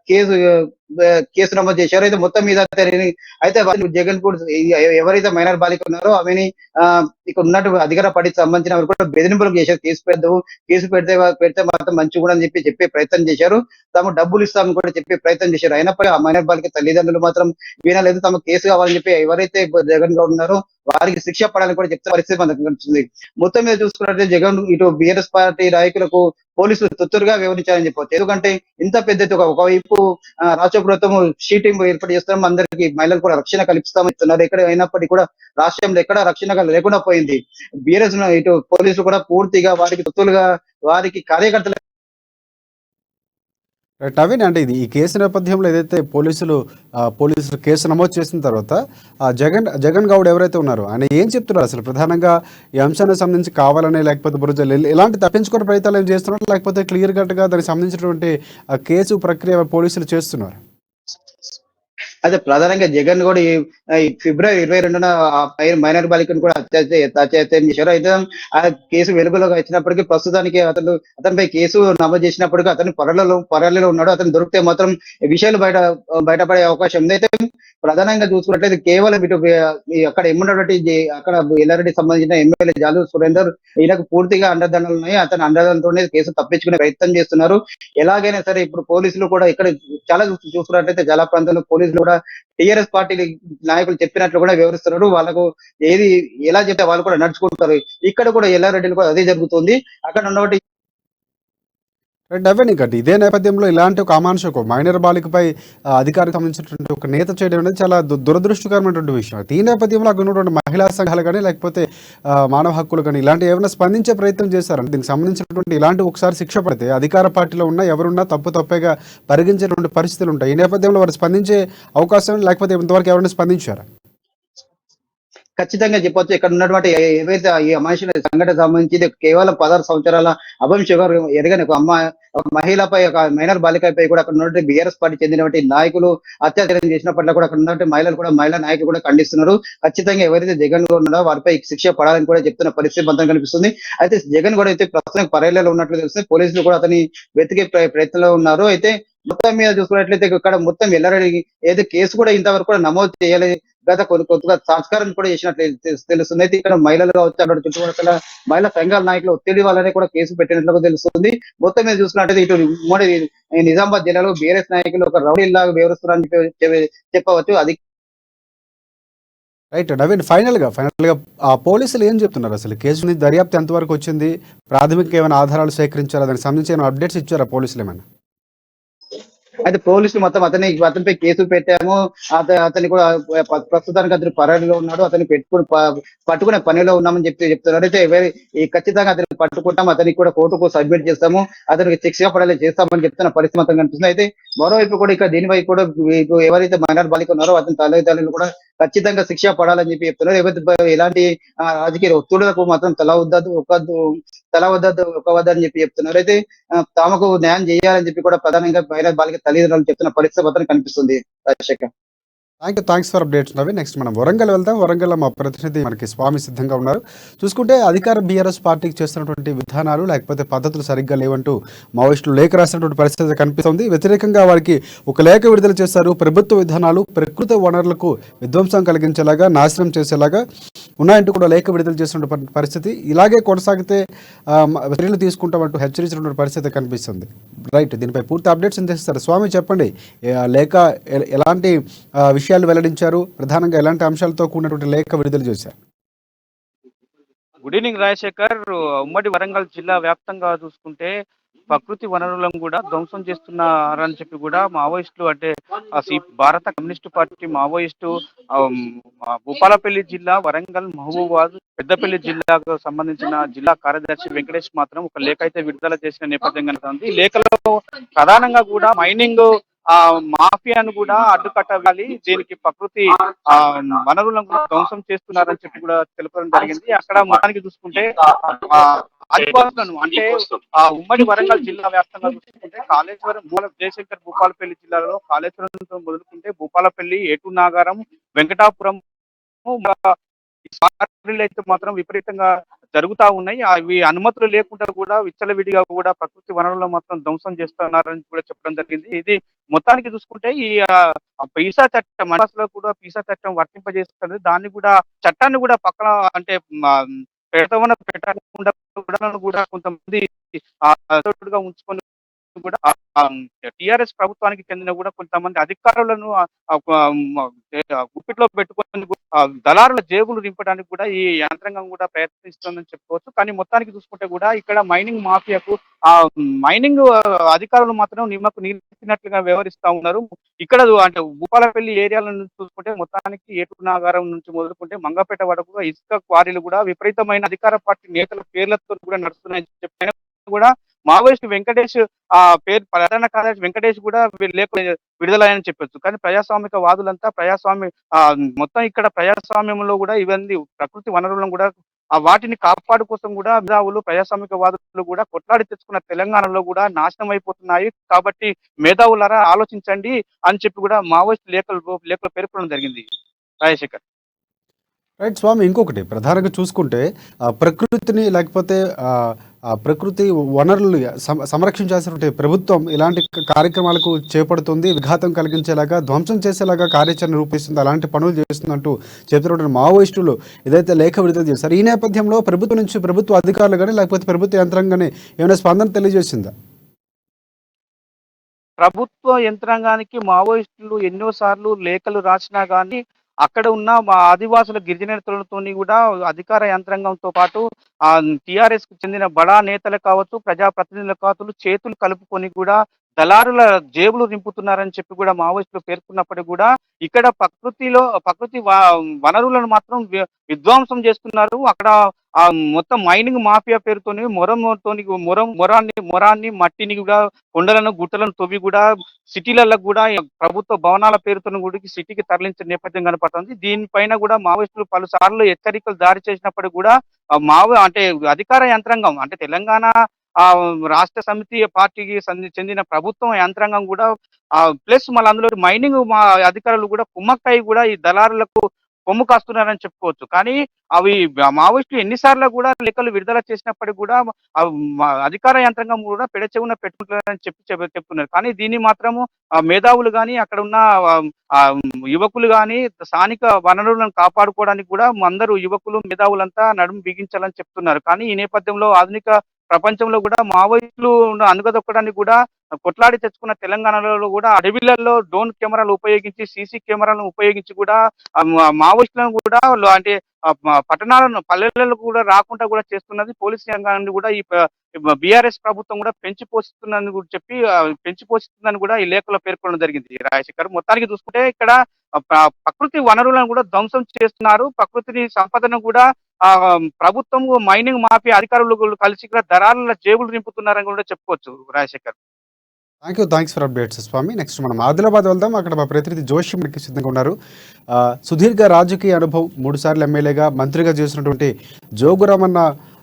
కేసు నమోదు చేశారు. అయితే మొత్తం మీద అయితే వాళ్ళు జగన్ కూడా ఎవరైతే మైనర్ బాలిక ఉన్నారో ఆమెని ఇక్కడ ఉన్నట్టు అధికార పార్టీకి సంబంధించిన వారు కూడా బెదిరింపులకు చేశారు. కేసు పెడితే మాత్రం మంచిగా కూడా అని చెప్పే ప్రయత్నం చేశారు. తాము డబ్బులు ఇస్తామని కూడా చెప్పే ప్రయత్నం చేశారు. అయినప్పటికీ ఆ మైనర్ బాలిక తల్లిదండ్రులు మాత్రం వినలేదు. తమ కేసు కావాలని చెప్పి ఎవరైతే జగన్ గౌడ్ ఉన్నారో వారికి శిక్ష పడాలని కూడా చెప్తే పరిస్థితి మనకు కనిపిస్తుంది. మొత్తం మీద చూసుకున్నట్లయితే జగన్ ఇటు బీఆర్ఎస్ పార్టీ నాయకులకు పోలీసులు తొత్తురుగా వ్యవహరించారని చెప్పవచ్చు. ఎందుకంటే ఇంత పెద్ద ఒకవైపు రాష్ట్ర ప్రభుత్వం షీటింగ్ ఏర్పాటు చేస్తాం, అందరికి మహిళలు కూడా రక్షణ కల్పిస్తామని చెప్తున్నారు. ఎక్కడ అయినప్పటికీ కూడా రాష్ట్రంలో ఎక్కడ రక్షణ లేకుండా పోయింది. బీఆర్ఎస్ ఇటు పోలీసులు కూడా పూర్తిగా వారికి తొత్తులుగా వారికి కార్యకర్తలు నవీన్, అంటే ఇది ఈ కేసు నేపథ్యంలో ఏదైతే పోలీసులు కేసు నమోదు చేసిన తర్వాత జగన్ గౌడ్ ఎవరైతే ఉన్నారో ఆయన ఏం చెప్తున్నారు అసలు ప్రధానంగా ఈ అంశానికి సంబంధించి కావాలనే లేకపోతే బురజలు ఎలాంటి తప్పించుకునే ప్రయత్నాలు ఏం చేస్తున్నారు, లేకపోతే క్లియర్ కట్గా దానికి సంబంధించినటువంటి కేసు ప్రక్రియ పోలీసులు చేస్తున్నారు? అయితే ప్రధానంగా జగన్ కూడా ఈ ఫిబ్రవరి 22న మైనర్ బాలికను కూడా అత్యాచారం చేశారు. అయితే ఆ కేసు వెలుగులోకి వచ్చినప్పటికీ ప్రస్తుతానికి అతనిపై కేసు నమోదు చేసినప్పటికీ అతను పరారీలో ఉన్నాడు. అతను దొరికితే మాత్రం విషయాలు బయటపడే అవకాశం ఉంది. అయితే ప్రధానంగా చూసుకున్నట్లయితే కేవలం ఇటు అక్కడ ఏమున్నటువంటి అక్కడ ఎల్లారెడ్డి సంబంధించిన ఎమ్మెల్యే జాలు సురేందర్ ఈయనకు పూర్తిగా అండదండలు ఉన్నాయి. అతని అండదండలతోనే కేసు తప్పించుకునే ప్రయత్నం చేస్తున్నారు. ఎలాగైనా సరే ఇప్పుడు పోలీసులు కూడా ఇక్కడ చాలా చూసుకున్నట్లయితే చాలా ప్రాంతాల్లో పోలీసులు కూడా టీఆర్ఎస్ పార్టీ నాయకులు చెప్పినట్లు కూడా వివరిస్తున్నారు. వాళ్ళకు ఎలా చెప్తే వాళ్ళు కూడా నడుచుకుంటారు. ఇక్కడ కూడా ఎల్లారెడ్డిలో కూడా అదే జరుగుతుంది. అక్కడ ఉన్నటువంటి నవ్వని గట్టి ఇదే నేపథ్యంలో ఇలాంటి ఒక అమానుషకు మైనర్ బాలికపై అధికారికి సంబంధించినటువంటి ఒక నేత చేయడం అనేది చాలా దురదృష్టకరమైనటువంటి విషయం. ఈ నేపథ్యంలో అక్కడ ఉన్నటువంటి మహిళా సంఘాలు కానీ లేకపోతే మానవ హక్కులు కానీ ఇలాంటి ఏమైనా స్పందించే ప్రయత్నం చేశారంటే దీనికి సంబంధించినటువంటి ఇలాంటి ఒకసారి శిక్ష పడితే అధికార పార్టీలో ఉన్న ఎవరున్నా తప్పేగా పరిగణించేటువంటి పరిస్థితులు ఉంటాయి. ఈ నేపథ్యంలో వారు స్పందించే అవకాశం లేకపోతే ఇంతవరకు ఎవరైనా స్పందించారా? ఖచ్చితంగా చెప్పొచ్చు. ఇక్కడ ఉన్నటువంటి ఏవైతే ఈ మనుషుల సంఘటన సంబంధించి కేవలం 16 సంవత్సరాల అభం షుగర్ ఎరగని ఒక మహిళపై ఒక మైనర్ బాలికపై కూడా అక్కడ ఉన్నటువంటి బీఆర్ఎస్ పార్టీ చెందినటువంటి నాయకులు అత్యాచారం చేసినప్పట్లో కూడా అక్కడ ఉన్నటువంటి మహిళా నాయకులు కూడా ఖండిస్తున్నారు. ఖచ్చితంగా ఎవరైతే జగన్ ఉన్నారో వారిపై శిక్ష పడాలని కూడా చెప్తున్న పరిస్థితి మొత్తం కనిపిస్తుంది. అయితే జగన్ కూడా అయితే ప్రస్తుతం పరేళ్లలో ఉన్నట్లు తెలుస్తుంది. పోలీసులు కూడా అతని వెతికే ప్రయత్నంలో ఉన్నారు. అయితే మొత్తం మీద చూసుకున్నట్లయితే ఇక్కడ మొత్తం ఎల్లారెడ్డి ఏదో కేసు కూడా ఇంతవరకు కూడా నమోదు చేయాలి, గత కొద్దిగా సంస్కారం కూడా చేసినట్లు తెలుస్తుంది. అయితే ఇక్కడ మహిళలు కావచ్చు, అక్కడ చుట్టుపక్కల మహిళా సంఘాల నాయకులు ఒత్తిడి వల్లనే కూడా కేసు పెట్టినట్లు తెలుస్తుంది. మొత్తం మీద చూసుకున్నట్లయితే ఇటు ఉమ్మడి నిజామాబాద్ జిల్లాలో బీఆర్ఎస్ నాయకులు ఒక రౌడీ లాగా వ్యవహరిస్తున్నారని చెప్పవచ్చు. అది రైట్ నవీన్, ఫైనల్గా ఆ పోలీసులు ఏం చెప్తున్నారు? అసలు కేసు నుంచి దర్యాప్తు ఎంతవరకు వచ్చింది? ప్రాథమిక ఏమైనా ఆధారాలు సేకరించారా? దానికి సంబంధించి ఏమైనా అప్డేట్స్ ఇచ్చారా పోలీసులు ఏమైనా? అయితే పోలీసులు మొత్తం అతనిపై కేసు పెట్టాము. అతని కూడా ప్రస్తుతానికి అతను పరారీలో ఉన్నాడు. అతన్ని పట్టుకునే పనిలో ఉన్నామని చెప్తున్నారు. అయితే ఈ ఖచ్చితంగా అతన్ని పట్టుకుంటాం, అతనికి కూడా కోర్టుకు సబ్మిట్ చేస్తాము, అతనికి శిక్ష పడేలా చేస్తామని చెప్తున్న పరిస్థితి మొత్తం కనిపిస్తుంది. అయితే మరోవైపు కూడా ఇక్కడ దీనివైపు కూడా ఎవరైతే మైనార్ బాలిక ఉన్నారో అతని తల్లిదండ్రులు కూడా ఖచ్చితంగా శిక్ష పడాలని చెప్తున్నారు. ఎవరైతే ఎలాంటి రాజకీయ ఒత్తిడులకు మాత్రం తల వద్దదు ఒక్కవద్దని చెప్తున్నారు. అయితే తామకు న్యాయం చేయాలని చెప్పి కూడా ప్రధానంగా మైనార్ బాలిక తల్లిదండ్రులు చెప్తున్న పరిస్థితి మాత్రం కనిపిస్తుంది Rajasekhar. Thanks for updates Naveen. Next మనం వరంగల్ వెళ్దాం. వరంగల్లో మా ప్రతినిధి మనకి స్వామి సిద్ధంగా ఉన్నారు. చూసుకుంటే అధికార బీఆర్ఎస్ పార్టీకి చేస్తున్నటువంటి విధానాలు లేకపోతే పద్ధతులు సరిగ్గా లేవంటూ మావోయిస్టులు లేఖ రాసినటువంటి పరిస్థితి కనిపిస్తుంది. వ్యతిరేకంగా వారికి ఒక లేఖ విడుదల చేశారు. ప్రభుత్వ విధానాలు ప్రకృతి వనరులకు విధ్వంసం కలిగించేలాగా, నాశనం చేసేలాగా ఉన్నాయంటూ కూడా లేఖ విడుదల చేసినటువంటి పరిస్థితి. ఇలాగే కొనసాగితే చర్యలు తీసుకుంటామంటూ హెచ్చరించినటువంటి పరిస్థితి కనిపిస్తుంది. రైట్, దీనిపై పూర్తి అప్డేట్స్ అందిస్తారు. స్వామి చెప్పండి, లేఖ ఎలాంటి విషయాలు వెల్లడించారు? ప్రధానంగా ఎలాంటి అంశాలతో కూడినటువంటి లేఖ విడుదల చేశారు? Good evening Rajasekhar. ఉమ్మడి వరంగల్ జిల్లా వ్యాప్తంగా చూసుకుంటే ప్రకృతి వనరులను కూడా ధ్వంసం చేస్తున్నారని చెప్పి కూడా మావోయిస్టులు అంటే భారత కమ్యూనిస్టు పార్టీ మావోయిస్టు భూపాలపల్లి జిల్లా, వరంగల్, మహబూబాద్, పెద్దపల్లి జిల్లాకు సంబంధించిన జిల్లా కార్యదర్శి వెంకటేష్ మాత్రం ఒక లేఖ అయితే విడుదల చేసిన నేపథ్యం కనుక ఈ లేఖలో ప్రధానంగా కూడా మైనింగ్ మాఫియాను కూడా అడ్డుకట్టాలి, దీనికి ప్రకృతి వనరులను కూడా ధ్వంసం చేస్తున్నారని చెప్పి కూడా తెలపడం జరిగింది. అక్కడ మొత్తానికి చూసుకుంటే ఆదివాసులను అంటే ఉమ్మడి వరంగల్ జిల్లా వ్యాప్తంగా చూసుకుంటే కాళేశ్వరం, జయశంకర్, భూపాలపల్లి జిల్లాలో కాళేశ్వరంతో మొదలుకుంటే భూపాలపల్లి, ఏటు నాగారం, వెంకటాపురం అయితే మాత్రం విపరీతంగా జరుగుతా ఉన్నాయి. అవి అనుమతులు లేకుండా కూడా విచ్చలవిడిగా కూడా ప్రకృతి వనరులను మాత్రం ధ్వంసం చేస్తున్నారని కూడా చెప్పడం జరిగింది. ఇది మొత్తానికి చూసుకుంటే ఈ పీసా చట్టం మనసులో కూడా పీసా చట్టం వర్తింపజేస్తుంది. దాన్ని కూడా చట్టాన్ని కూడా పక్కన అంటే పెట్టకుండా కూడా కొంతమంది ఉంచుకొని కూడా టిఆర్ఎస్ ప్రభుత్వానికి చెందిన కూడా కొంతమంది అధికారులను గుప్పిట్లో పెట్టుకొని దళారుల జేబులు నింపడానికి కూడా ఈ యంత్రాంగం కూడా ప్రయత్నిస్తుందని చెప్పుకోవచ్చు. కానీ మొత్తానికి చూసుకుంటే కూడా ఇక్కడ మైనింగ్ మాఫియాకు మైనింగ్ అధికారులు మాత్రం నిమ్మకు నీరెత్తినట్లుగా వ్యవహరిస్తా ఉన్నారు. ఇక్కడ అంటే భూపాలపల్లి ఏరియాలను చూసుకుంటే మొత్తానికి ఏటు నాగారం నుంచి మొదలుకుంటే మంగపేట వరకు ఇసుక క్వారీలు కూడా విపరీతమైన అధికార పార్టీ నేతల పేర్లతో కూడా నడుస్తున్నాయని చెప్పిన కూడా మావోయిస్ట్ వెంకటేష్ పేరు ప్రధాన కార్యదర్శి వెంకటేష్ కూడా లేఖ విడుదలయ్యని చెప్పొచ్చు. కానీ ప్రజాస్వామిక వాదులంతా మొత్తం ఇక్కడ ప్రజాస్వామ్యంలో కూడా ఇవన్నీ ప్రకృతి వనరులను కూడా వాటిని కాపాడు కోసం కూడా మేధావులు, ప్రజాస్వామిక వాదులు కూడా కొట్లాడి తెచ్చుకున్న తెలంగాణలో కూడా నాశనం అయిపోతున్నాయి. కాబట్టి మేధావులారా ఆలోచించండి అని చెప్పి కూడా మావోయిస్ట్ లేఖలు పేర్కొనడం జరిగింది రాజశేఖర్. రైట్ స్వామి, ఇంకొకటి ప్రధానంగా చూసుకుంటే ప్రకృతిని లేకపోతే ప్రకృతి వనరులు సంరక్షించాల్సినటువంటి ప్రభుత్వం ఇలాంటి కార్యక్రమాలకు చేపడుతుంది, విఘాతం కలిగించేలాగా, ధ్వంసం చేసేలాగా కార్యాచరణ రూపిస్తుంది, అలాంటి పనులు చేస్తుందంటూ చెబుతున్నటువంటి మావోయిస్టులు ఏదైతే లేఖ విడుదల చేశారు, ఈ నేపథ్యంలో ప్రభుత్వం నుంచి ప్రభుత్వ అధికారులు కానీ లేకపోతే ప్రభుత్వ యంత్రాంగం కానీ ఏమైనా స్పందన తెలియజేసిందా? ప్రభుత్వ యంత్రాంగానికి మావోయిస్టులు ఎన్నోసార్లు లేఖలు రాసినా కానీ అక్కడ ఉన్న మా ఆదివాసుల గిరిజనేతలతోని కూడా అధికార యంత్రాంగంతో పాటు టిఆర్ఎస్ కు చెందిన బడా నేతలు కావచ్చు, ప్రజాప్రతినిధులు కావచ్చు, చేతులు కలుపుకొని కూడా దళారుల జేబులు నింపుతున్నారని చెప్పి కూడా మావోయిస్టులు పేర్కొన్నప్పటికీ కూడా ఇక్కడ ప్రకృతి వనరులను మాత్రం విధ్వంసం చేస్తున్నారు. అక్కడ మొత్తం మైనింగ్ మాఫియా పేరుతోని మొరాన్ని మట్టిని కూడా కొండలను గుట్టలను తవ్వి కూడా సిటీలలో కూడా ప్రభుత్వ భవనాల పేరుతో కూడా సిటీకి తరలించిన నేపథ్యం కనపడుతుంది. దీనిపైన కూడా మావోయిస్టులు పలుసార్లు హెచ్చరికలు జారీ చేసినప్పుడు కూడా అంటే అధికార యంత్రాంగం అంటే తెలంగాణ రాష్ట్ర సమితి పార్టీకి చెందిన ప్రభుత్వం యంత్రాంగం కూడా ప్లస్ మళ్ళీ అందులో మైనింగ్ అధికారులు కూడా కుమ్మక్కై కూడా ఈ దళారులకు కొమ్ము కాస్తున్నారని చెప్పుకోవచ్చు. కానీ అవి మావోయిస్టులు ఎన్నిసార్లు కూడా లెక్కలు విడుదల చేసినప్పటికీ కూడా అధికార యంత్రాంగం కూడా పెడచెవున పెట్టుకుంటారని చెప్తున్నారు. కానీ దీన్ని మాత్రము మేధావులు కానీ అక్కడ ఉన్న యువకులు కానీ స్థానిక వనరులను కాపాడుకోవడానికి కూడా అందరూ యువకులు మేధావులంతా నడుము బిగించాలని చెప్తున్నారు. కానీ ఈ నేపథ్యంలో ఆధునిక ప్రపంచంలో కూడా మావోయిస్టులు అనుగదొక్కడానికి కూడా కొట్లాడి తెచ్చుకున్న తెలంగాణలో కూడా అడవిలలో డ్రోన్ కెమెరాలు ఉపయోగించి సీసీ కెమెరాలను ఉపయోగించి కూడా మావోయిస్టులను కూడా అంటే పట్టణాలను పల్లెలలో కూడా రాకుండా కూడా చేస్తున్నది పోలీస్ యంత్రాంగాన్ని కూడా ఈ బీఆర్ఎస్ ప్రభుత్వం కూడా పెంచి పోషిస్తుందని కూడా చెప్పి పెంచి పోషిస్తుందని కూడా ఈ లేఖలో పేర్కొనడం జరిగింది రాజశేఖర్. మొత్తానికి చూసుకుంటే ఇక్కడ ప్రకృతి వనరులను కూడా ధ్వంసం చేస్తున్నారు. ప్రకృతిని సంపదను కూడా ఆ ప్రభుత్వం మైనింగ్ మాఫియా అధికారులు కలిసి కూడా దళారుల జేబులు నింపుతున్నారని కూడా చెప్పుకోవచ్చు Rajasekhar. Thanks for updates Swami. Next మనం ఆదిలాబాద్ వెళ్దాం. అక్కడ మా ప్రతినిధి జోషి మనకి సిద్ధంగా ఉన్నారు. సుదీర్ఘ రాజకీయ అనుభవం, 3 సార్లు ఎమ్మెల్యేగా మంత్రిగా చేసినటువంటి జోగురామన్న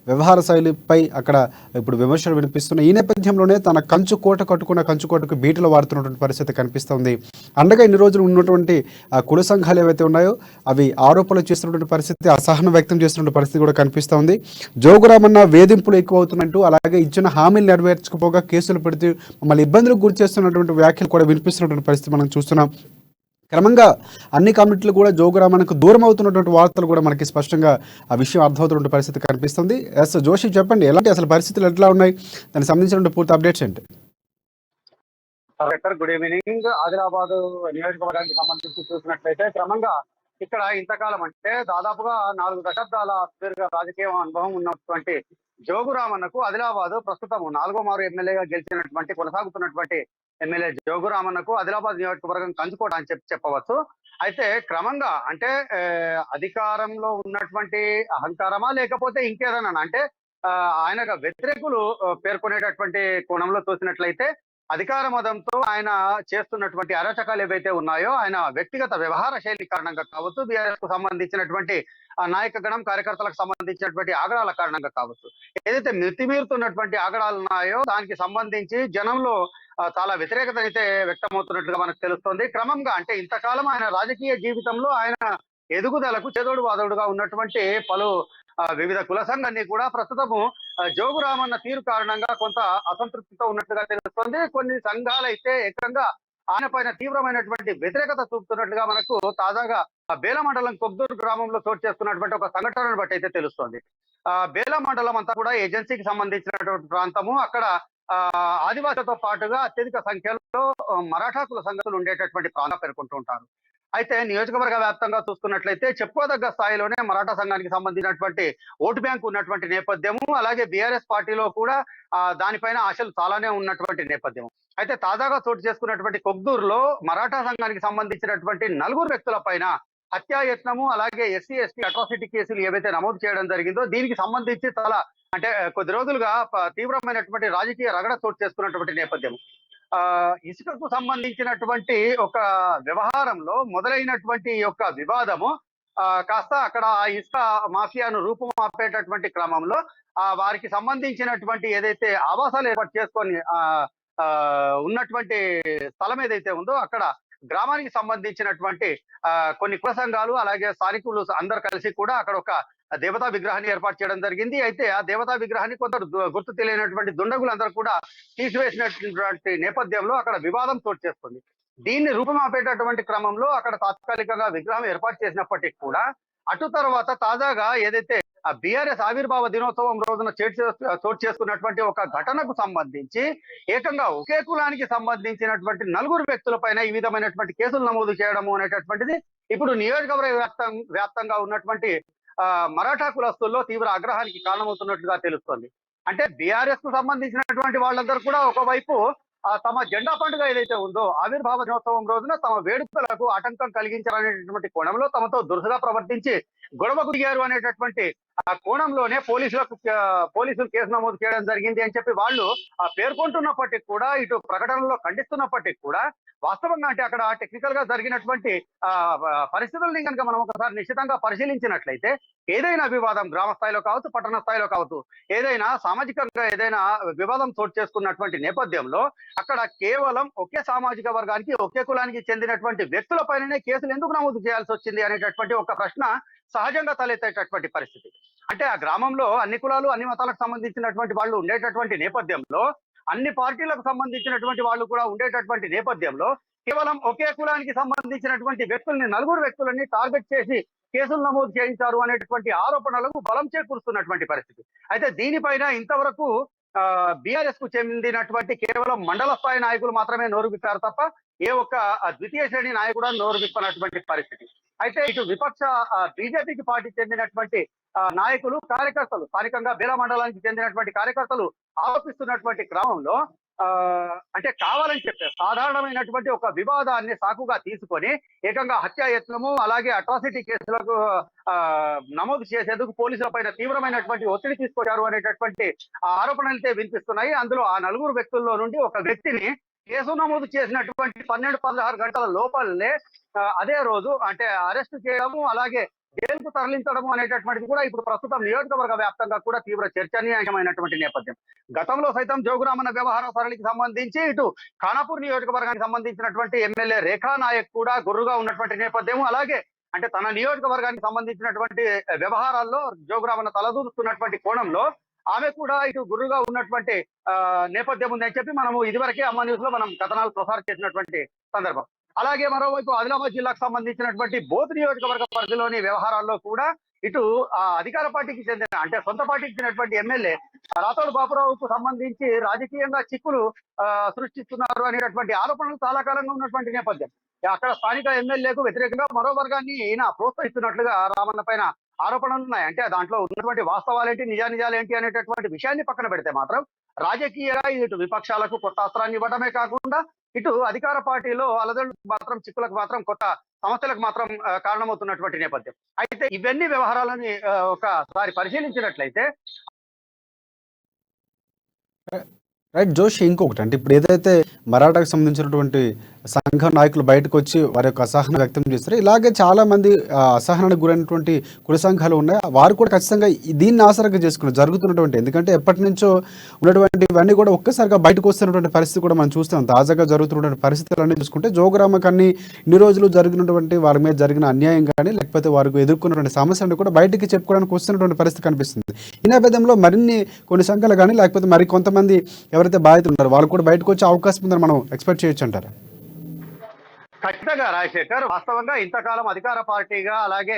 వ్యవహార శైలిపై అక్కడ ఇప్పుడు విమర్శలు వినిపిస్తున్నాయి. ఈ నేపథ్యంలోనే తన కంచుకోట కట్టుకున్న కంచుకోటకు బీటలు వాడుతున్నటువంటి పరిస్థితి కనిపిస్తుంది. అండగా ఇన్ని రోజులు ఉన్నటువంటి కుల సంఘాలు ఏవైతే ఉన్నాయో అవి ఆరోపణలు చేస్తున్నటువంటి పరిస్థితి, అసహనం వ్యక్తం చేస్తున్నటువంటి పరిస్థితి కూడా కనిపిస్తుంది. జోగురామన్న వేధింపులు ఎక్కువ అవుతున్నట్టు, అలాగే ఇచ్చిన హామీలు నెరవేర్చకపోగా కేసులు పెడుతూ మమ్మల్ని ఇబ్బందులకు గురి చేస్తున్నటువంటి వ్యాఖ్యలు కూడా వినిపిస్తున్నటువంటి పరిస్థితి మనం చూస్తున్నాం. క్రమంగా అన్ని కమిటీలు కూడా జోగురామన్నకు దూరం అవుతున్నటువంటి వార్తలు కూడా మనకి స్పష్టంగా ఆ విషయం అర్థమవుతున్న పరిస్థితి కనిపిస్తుంది. ఎస్ జోషి, చెప్పండి, ఎలాంటి అసలు పరిస్థితులు ఎట్లా ఉన్నాయి, దానికి సంబంధించిన పూర్తి అప్డేట్స్ ఏంటి? Good evening. ఆదిలాబాద్ నియోజకవర్గానికి సంబంధించి చూసినట్లయితే క్రమంగా ఇక్కడ ఇంతకాలం అంటే దాదాపుగా 4 దశాబ్దాల సుదీర్ఘ రాజకీయ అనుభవం ఉన్నటువంటి జోగురామన్నకు ఆదిలాబాద్ ప్రస్తుతం 4వ మారు ఎమ్మెల్యేగా గెలిచినటువంటి కొనసాగుతున్నటువంటి ఎమ్మెల్యే జోగురామన్నకు ఆదిలాబాద్ నియోజకవర్గం కంచుకోట అని చెప్పవచ్చు. అయితే క్రమంగా అంటే అధికారంలో ఉన్నటువంటి అహంకారమా లేకపోతే ఇంకేదన్నా అంటే ఆయన వ్యతిరేకులు పేర్కొనేటటువంటి కోణంలో చూసినట్లయితే అధికార మదంతో ఆయన చేస్తున్నటువంటి అరాచకాలు ఏవైతే ఉన్నాయో ఆయన వ్యక్తిగత వ్యవహార శైలి కారణంగా కావచ్చు, బీఆర్ఎస్ కు సంబంధించినటువంటి నాయక గణం కార్యకర్తలకు సంబంధించినటువంటి ఆగడాల కారణంగా కావచ్చు, ఏదైతే మితిమీరుతున్నటువంటి ఆగడాలు ఉన్నాయో దానికి సంబంధించి జనంలో చాలా వ్యతిరేకత అయితే వ్యక్తమవుతున్నట్లుగా మనకు తెలుస్తోంది. క్రమంగా అంటే ఇంతకాలం ఆయన రాజకీయ జీవితంలో ఆయన ఎదుగుదలకు చేదోడు వాదోడుగా ఉన్నటువంటి పలు వివిధ కుల సంఘాన్ని కూడా ప్రస్తుతము జోగురామన్న తీరు కారణంగా కొంత అసంతృప్తితో ఉన్నట్లుగా తెలుస్తోంది. కొన్ని సంఘాలు అయితే ఏకంగా ఆయన పైన తీవ్రమైనటువంటి వ్యతిరేకత చూపుతున్నట్లుగా మనకు తాజాగా బేల మండలం కొగ్దూరు గ్రామంలో చోటు చేసుకున్నటువంటి ఒక సంఘటనను బట్టి అయితే తెలుస్తోంది. బేల మండలం అంతా కూడా ఏజెన్సీకి సంబంధించినటువంటి ప్రాంతము. అక్కడ ఆదివాసులతో పాటుగా అత్యధిక సంఖ్యలో మరాఠా కుల సంఘాలు ఉండేటటువంటి ప్రాంతం పేర్కొంటూ ఉంటారు. అయితే నియోజకవర్గ వ్యాప్తంగా చూసుకున్నట్లయితే చెప్పుకోదగ్గ స్థాయిలోనే మరాఠా సంఘానికి సంబంధించినటువంటి ఓటు బ్యాంకు ఉన్నటువంటి నేపథ్యము, అలాగే బీఆర్ఎస్ పార్టీలో కూడా దానిపైన ఆశలు చాలానే ఉన్నటువంటి నేపథ్యం. అయితే తాజాగా చోటు చేసుకున్నటువంటి కొగ్దూరులో మరాఠా సంఘానికి సంబంధించినటువంటి 4 వ్యక్తుల పైన హత్యాయత్నము, అలాగే ఎస్సీ ఎస్టీ అట్రాసిటీ కేసులు ఏవైతే నమోదు చేయడం జరిగిందో దీనికి సంబంధించి చాలా అంటే కొద్ది రోజులుగా తీవ్రమైనటువంటి రాజకీయ రగడ చోటు చేసుకున్నటువంటి నేపథ్యం. ఇసుకకు సంబంధించినటువంటి ఒక వ్యవహారంలో మొదలైనటువంటి యొక్క వివాదము కాస్త అక్కడ ఆ ఇసుక మాఫియాను రూపుమాపేటటువంటి క్రమంలో వారికి సంబంధించినటువంటి ఏదైతే ఆవాసాలు ఏర్పాటు చేసుకొని ఉన్నటువంటి స్థలం ఏదైతే ఉందో అక్కడ గ్రామానికి సంబంధించినటువంటి కొన్ని కుల సంఘాలు అలాగే స్థానికులు అందరు కలిసి కూడా అక్కడ ఒక దేవతా విగ్రహాన్ని ఏర్పాటు చేయడం జరిగింది. అయితే ఆ దేవతా విగ్రహాన్ని కొందరు గుర్తు తెలియనటువంటి దుండగులందరూ కూడా తీసివేసినటువంటి నేపథ్యంలో అక్కడ వివాదం చోటు చేసుకుంది. దీన్ని రూపమాపేటటువంటి క్రమంలో అక్కడ తాత్కాలికంగా విగ్రహం ఏర్పాటు చేసినప్పటికీ కూడా అటు తర్వాత తాజాగా ఏదైతే ఆ బీఆర్ఎస్ ఆవిర్భావ దినోత్సవం రోజున చోటు చేసుకున్నటువంటి ఒక ఘటనకు సంబంధించి ఏకంగా ఒకే కులానికి సంబంధించినటువంటి 4 వ్యక్తుల పైన ఈ విధమైనటువంటి కేసులు నమోదు చేయడము అనేటటువంటిది ఇప్పుడు నియోజకవర్గ వ్యాప్తంగా ఉన్నటువంటి మరాఠా కులస్తుల్లో తీవ్ర ఆగ్రహానికి కారణమవుతున్నట్లుగా తెలుస్తోంది. అంటే బీఆర్ఎస్ కు సంబంధించినటువంటి వాళ్ళందరూ కూడా ఒకవైపు తమ జెండా పండుగ ఏదైతే ఉందో ఆవిర్భావ దినోత్సవం రోజున తమ వేడుకలకు ఆటంకం కలిగించాలనేటటువంటి కోణంలో తమతో దురుసుగా ప్రవర్తించి గొడవకు దిగారు అనేటటువంటి ఆ కోణంలోనే పోలీసులు కేసు నమోదు చేయడం జరిగింది అని చెప్పి వాళ్ళు పేర్కొంటున్నప్పటికీ కూడా ఇటు ప్రకటనలో ఖండిస్తున్నప్పటికీ కూడా వాస్తవంగా అంటే అక్కడ టెక్నికల్ గా జరిగినటువంటి పరిస్థితుల్ని కనుక మనం ఒకసారి నిశ్చితంగా పరిశీలించినట్లయితే ఏదైనా వివాదం గ్రామ స్థాయిలో కావచ్చు, పట్టణ స్థాయిలో కావచ్చు, ఏదైనా సామాజికంగా ఏదైనా వివాదం చోటు చేసుకున్నటువంటి నేపథ్యంలో అక్కడ కేవలం ఒకే సామాజిక వర్గానికి ఒకే కులానికి చెందినటువంటి వ్యక్తుల పైననే కేసులు ఎందుకు నమోదు చేయాల్సి వచ్చింది అనేటటువంటి ఒక ప్రశ్న సహజంగా తలెత్తేటటువంటి పరిస్థితి. అంటే ఆ గ్రామంలో అన్ని కులాలు అన్ని మతాలకు సంబంధించినటువంటి వాళ్ళు ఉండేటటువంటి నేపథ్యంలో, అన్ని పార్టీలకు సంబంధించినటువంటి వాళ్ళు కూడా ఉండేటటువంటి నేపథ్యంలో కేవలం ఒకే కులానికి సంబంధించినటువంటి వ్యక్తుల్ని 4 వ్యక్తులని టార్గెట్ చేసి కేసులు నమోదు చేయించారు అనేటటువంటి ఆరోపణలకు బలం చేకూరుస్తున్నటువంటి పరిస్థితి. అయితే దీనిపైన ఇంతవరకు బీఆర్ఎస్ కు చెందినటువంటి కేవలం మండల స్థాయి నాయకులు మాత్రమే నోరు విప్పారు తప్ప ఏ ఒక్క ద్వితీయ శ్రేణి నాయకుడు నోరు విప్పనటువంటి పరిస్థితి. అయితే ఇటు విపక్ష బీజేపీకి పార్టీ చెందినటువంటి నాయకులు కార్యకర్తలు స్థానికంగా బేల మండలానికి చెందినటువంటి కార్యకర్తలు ఆరోపిస్తున్నటువంటి క్రమంలో అంటే కావాలని చెప్పారు సాధారణమైనటువంటి ఒక వివాదాన్ని సాకుగా తీసుకొని ఏకంగా హత్యాయత్నము అలాగే అట్రాసిటీ కేసులకు నమోదు చేసేందుకు పోలీసుల పైన తీవ్రమైనటువంటి ఒత్తిడి తీసుకొచ్చారు అనేటటువంటి ఆరోపణలైతే వినిపిస్తున్నాయి. అందులో ఆ నలుగురు వ్యక్తుల్లో నుండి ఒక వ్యక్తిని కేసు నమోదు చేసినటువంటి 12-16 గంటల లోపలనే అదే రోజు అంటే అరెస్ట్ చేయడము అలాగే జైలుకు తరలించడము అనేటటువంటిది కూడా ఇప్పుడు ప్రస్తుతం నియోజకవర్గ వ్యాప్తంగా కూడా తీవ్ర చర్చనీయాంశమైనటువంటి నేపథ్యం. గతంలో సైతం జోగురామన్న వ్యవహార సరళికి సంబంధించి ఇటు ఖానాపూర్ నియోజకవర్గానికి సంబంధించినటువంటి ఎమ్మెల్యే రేఖా నాయక్ కూడా గుర్రుగా ఉన్నటువంటి నేపథ్యం. అలాగే అంటే తన నియోజకవర్గానికి సంబంధించినటువంటి వ్యవహారాల్లో జోగురామన్న తలదూరుస్తున్నటువంటి కోణంలో ఆమె కూడా ఇటు గుర్రుగా ఉన్నటువంటి నేపథ్యం ఉందని చెప్పి మనము ఇదివరకే అమ్మ న్యూస్ లో మనం కథనాలు ప్రసారం చేసినటువంటి సందర్భం. అలాగే మరోవైపు ఆదిలాబాద్ జిల్లాకు సంబంధించినటువంటి బోధ్ నియోజకవర్గ పరిధిలోని వ్యవహారాల్లో కూడా ఇటు అధికార పార్టీకి చెందిన అంటే సొంత పార్టీకి చెందినటువంటి ఎమ్మెల్యే రాథోడ్ బాపురావుకు సంబంధించి రాజకీయంగా చిక్కులు సృష్టిస్తున్నారు అనేటటువంటి ఆరోపణలు చాలా కాలంగా ఉన్నటువంటి నేపథ్యం. అక్కడ స్థానిక ఎమ్మెల్యేకు వ్యతిరేకంగా మరో వర్గాన్ని ఈయన ప్రోత్సహిస్తున్నట్లుగా రామన్న పైన ఆరోపణలు ఉన్నాయి. అంటే దాంట్లో ఉన్నటువంటి వాస్తవాలేంటి నిజానిజాలేంటి అనేటటువంటి విషయాన్ని పక్కన పెడితే మాత్రం రాజకీయంగా ఇటు విపక్షాలకు కొత్త అస్త్రాన్ని ఇవ్వడమే కాకుండా ఇటు అధికార పార్టీలో అలదడులకు మాత్రం చిక్కులకు మాత్రం కొత్త సమస్యలకు మాత్రం కారణమవుతున్నటువంటి నేపథ్యం. అయితే ఇవన్నీ వ్యవహారాలని ఒకసారి పరిశీలించినట్లయితే రైట్ జోషి, ఇంకొకటి అంటే ఇప్పుడు ఏదైతే మరాఠాకు సంబంధించినటువంటి సంఘ నాయకులు బయటకు వచ్చి వారి యొక్క అసహనం వ్యక్తం చేస్తారు, ఇలాగే చాలా మంది అసహనానికి గురైనటువంటి కుల సంఘాలు ఉన్నాయి. వారు కూడా ఖచ్చితంగా దీన్ని ఆసరాగా చేసుకున్నారు జరుగుతున్నటువంటి, ఎందుకంటే ఎప్పటి నుంచో ఉన్నటువంటి ఇవన్నీ కూడా ఒక్కసారిగా బయటకు వస్తున్నటువంటి పరిస్థితి కూడా మనం చూస్తాం. తాజాగా జరుగుతున్నటువంటి పరిస్థితులన్నీ చూసుకుంటే జోగురామకు ఇన్ని రోజులు జరిగినటువంటి వారి మీద జరిగిన అన్యాయం కానీ లేకపోతే వారికి ఎదుర్కొన్నటువంటి సమస్యలను కూడా బయటికి చెప్పుకోవడానికి వస్తున్నటువంటి పరిస్థితి కనిపిస్తుంది. ఈ నేపథ్యంలో మరిన్ని కొన్ని సంఘాలు కానీ లేకపోతే మరి కొంతమంది ఎవరైతే బాధితులు ఉన్నారో వాళ్ళు కూడా బయటకు వచ్చే అవకాశం ఉందని మనం ఎక్స్పెక్ట్ చేయొచ్చు అంటారా? ఖచ్చితంగా రాజశేఖర్, వాస్తవంగా ఇంతకాలం అధికార పార్టీగా అలాగే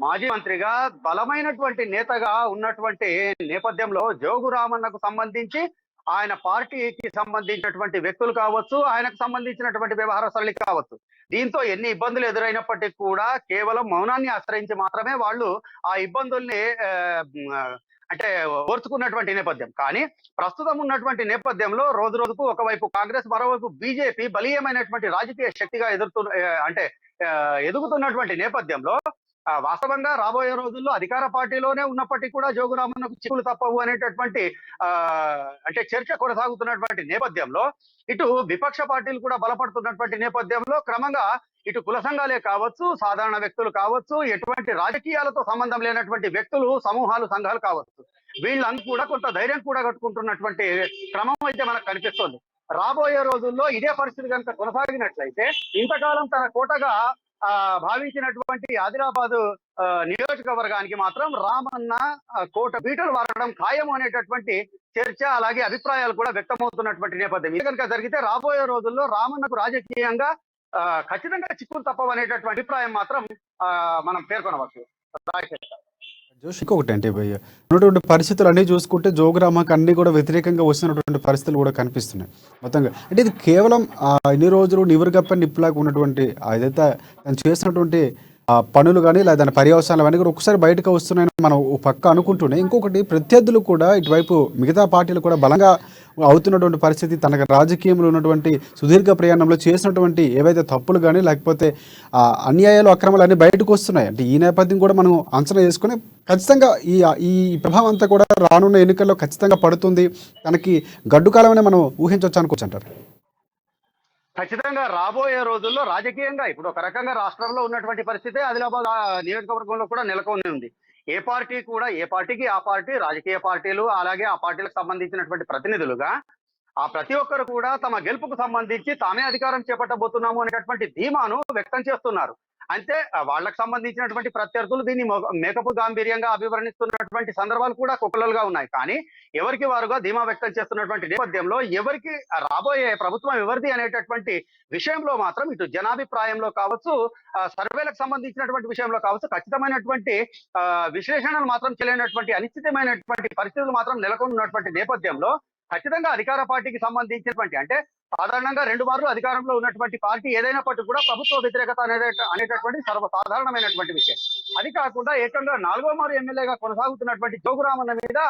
మాజీ మంత్రిగా బలమైనటువంటి నేతగా ఉన్నటువంటి నేపథ్యంలో జోగురామన్నకు సంబంధించి ఆయన పార్టీకి సంబంధించినటువంటి వ్యక్తులు కావచ్చు, ఆయనకు సంబంధించినటువంటి వ్యవహార సరళి కావచ్చు, దీంతో ఎన్ని ఇబ్బందులు ఎదురైనప్పటికీ కూడా కేవలం మౌనాన్ని ఆశ్రయించి మాత్రమే వాళ్ళు ఆ ఇబ్బందుల్ని అంటే ఓర్చుకున్నటువంటి నేపథ్యం. కానీ ప్రస్తుతం ఉన్నటువంటి నేపథ్యంలో రోజు రోజుకు ఒకవైపు కాంగ్రెస్ మరోవైపు బీజేపీ బలీయమైనటువంటి రాజకీయ శక్తిగా ఎదుగుతున్నటువంటి నేపథ్యంలో వాస్తవంగా రాబోయే రోజుల్లో అధికార పార్టీలోనే ఉన్నప్పటికీ కూడా జోగురామన్నకు చిక్కులు తప్పవు అనేటటువంటి అంటే చర్చ కొనసాగుతున్నటువంటి నేపథ్యంలో ఇటు విపక్ష పార్టీలు కూడా బలపడుతున్నటువంటి నేపథ్యంలో క్రమంగా ఇటు కుల సంఘాలే కావచ్చు, సాధారణ వ్యక్తులు కావచ్చు, ఎటువంటి రాజకీయాలతో సంబంధం లేనటువంటి వ్యక్తులు, సమూహాలు, సంఘాలు కావచ్చు, వీళ్ళందరూ కూడా కొంత ధైర్యం కూడా కట్టుకుంటున్నటువంటి క్రమం అయితే మనకు కనిపిస్తుంది. రాబోయే రోజుల్లో ఇదే పరిస్థితి కనుక కొనసాగినట్లయితే ఇంతకాలం తన కోటగా భావించినటువంటి ఆదిలాబాద్ నియోజకవర్గానికి మాత్రం రామన్న కోట బీటలు వారడం ఖాయం అనేటటువంటి చర్చ అలాగే అభిప్రాయాలు కూడా వ్యక్తమవుతున్నటువంటి నేపథ్యం. ఇది కనుక జరిగితే రాబోయే రోజుల్లో రామన్నకు రాజకీయంగా ఖచ్చితంగా చిక్కులు తప్పవనేటటువంటి అభిప్రాయం మాత్రం మనం పేర్కొనవచ్చు. జోషి, ఇంకొకటి అంటే ఉన్నటువంటి పరిస్థితులు అన్నీ చూసుకుంటే జోగురామకు అన్నీ కూడా వ్యతిరేకంగా వస్తున్నటువంటి పరిస్థితులు కూడా కనిపిస్తున్నాయి మొత్తంగా. అంటే ఇది కేవలం ఇన్ని రోజులు నివురుగప్ప నిప్పులాగా ఉన్నటువంటి ఏదైతే తను చేసినటువంటి పనులు కానీ లేదా దాని పర్యవసానాలు అవన్నీ కూడా ఒకసారి బయటకు వస్తున్నాయని మనం పక్క అనుకుంటున్నాయి. ఇంకొకటి ప్రత్యర్థులు కూడా ఇటువైపు మిగతా పార్టీలు కూడా బలంగా అవుతున్నటువంటి పరిస్థితి, తనకు రాజకీయంలో ఉన్నటువంటి సుదీర్ఘ ప్రయాణంలో చేసినటువంటి ఏవైతే తప్పులు కానీ లేకపోతే అన్యాయాలు అక్రమాలు అన్నీ బయటకు వస్తున్నాయి. అంటే ఈ నేపథ్యం కూడా మనం అంచనా చేసుకుని ఖచ్చితంగా ఈ ప్రభావం అంతా కూడా రానున్న ఎన్నికల్లో ఖచ్చితంగా పడుతుంది, తనకి గడ్డు కాలమని మనం ఊహించవచ్చు అనుకోవచ్చు అంటారు. ఖచ్చితంగా రాబోయే రోజుల్లో రాజకీయంగా ఇప్పుడు ఒక రకంగా రాష్ట్రంలో ఉన్నటువంటి పరిస్థితి ఆదిలాబాద్ నియోజకవర్గంలో కూడా నెలకొని ఉంది. ఏ పార్టీ కూడా ఏ పార్టీకి ఆ పార్టీ రాజకీయ పార్టీలు అలాగే ఆ పార్టీలకు సంబంధించినటువంటి ప్రతినిధులుగా ప్రతి ఒక్కరు కూడా తమ గెలుపుకు సంబంధించి తామే అధికారం చేపట్టబోతున్నాము అనేటటువంటి ధీమాను వ్యక్తం చేస్తున్నారు. అంటే వాళ్ళకు సంబంధించినటువంటి ప్రత్యర్థులు దీన్ని మేకపు గాంభీర్యంగా అభివర్ణిస్తున్నటువంటి సందర్భాలు కూడా కుక్కలుగా ఉన్నాయి. కానీ ఎవరికి వారుగా ధీమా వ్యక్తం చేస్తున్నటువంటి నేపథ్యంలో ఎవరికి రాబోయే ప్రభుత్వం ఎవరిది అనేటటువంటి విషయంలో మాత్రం ఇటు జనాభిప్రాయంలో కావచ్చు, సర్వేలకు సంబంధించినటువంటి విషయంలో కావచ్చు, ఖచ్చితమైనటువంటి విశ్లేషణలు మాత్రం చేయలేనటువంటి అనిశ్చితమైనటువంటి పరిస్థితులు మాత్రం నెలకొని ఉన్నటువంటి నేపథ్యంలో ఖచ్చితంగా అధికార పార్టీకి సంబంధించినటువంటి అంటే సాధారణంగా 2 మార్లు అధికారంలో ఉన్నటువంటి పార్టీ ఏదైనప్పటికీ కూడా ప్రభుత్వ వ్యతిరేకత అనేటటువంటి సర్వసాధారణమైనటువంటి విషయం. అది కాకుండా ఏకంగా 4వ మారు ఎమ్మెల్యేగా కొనసాగుతున్నటువంటి జోగురామన్న మీద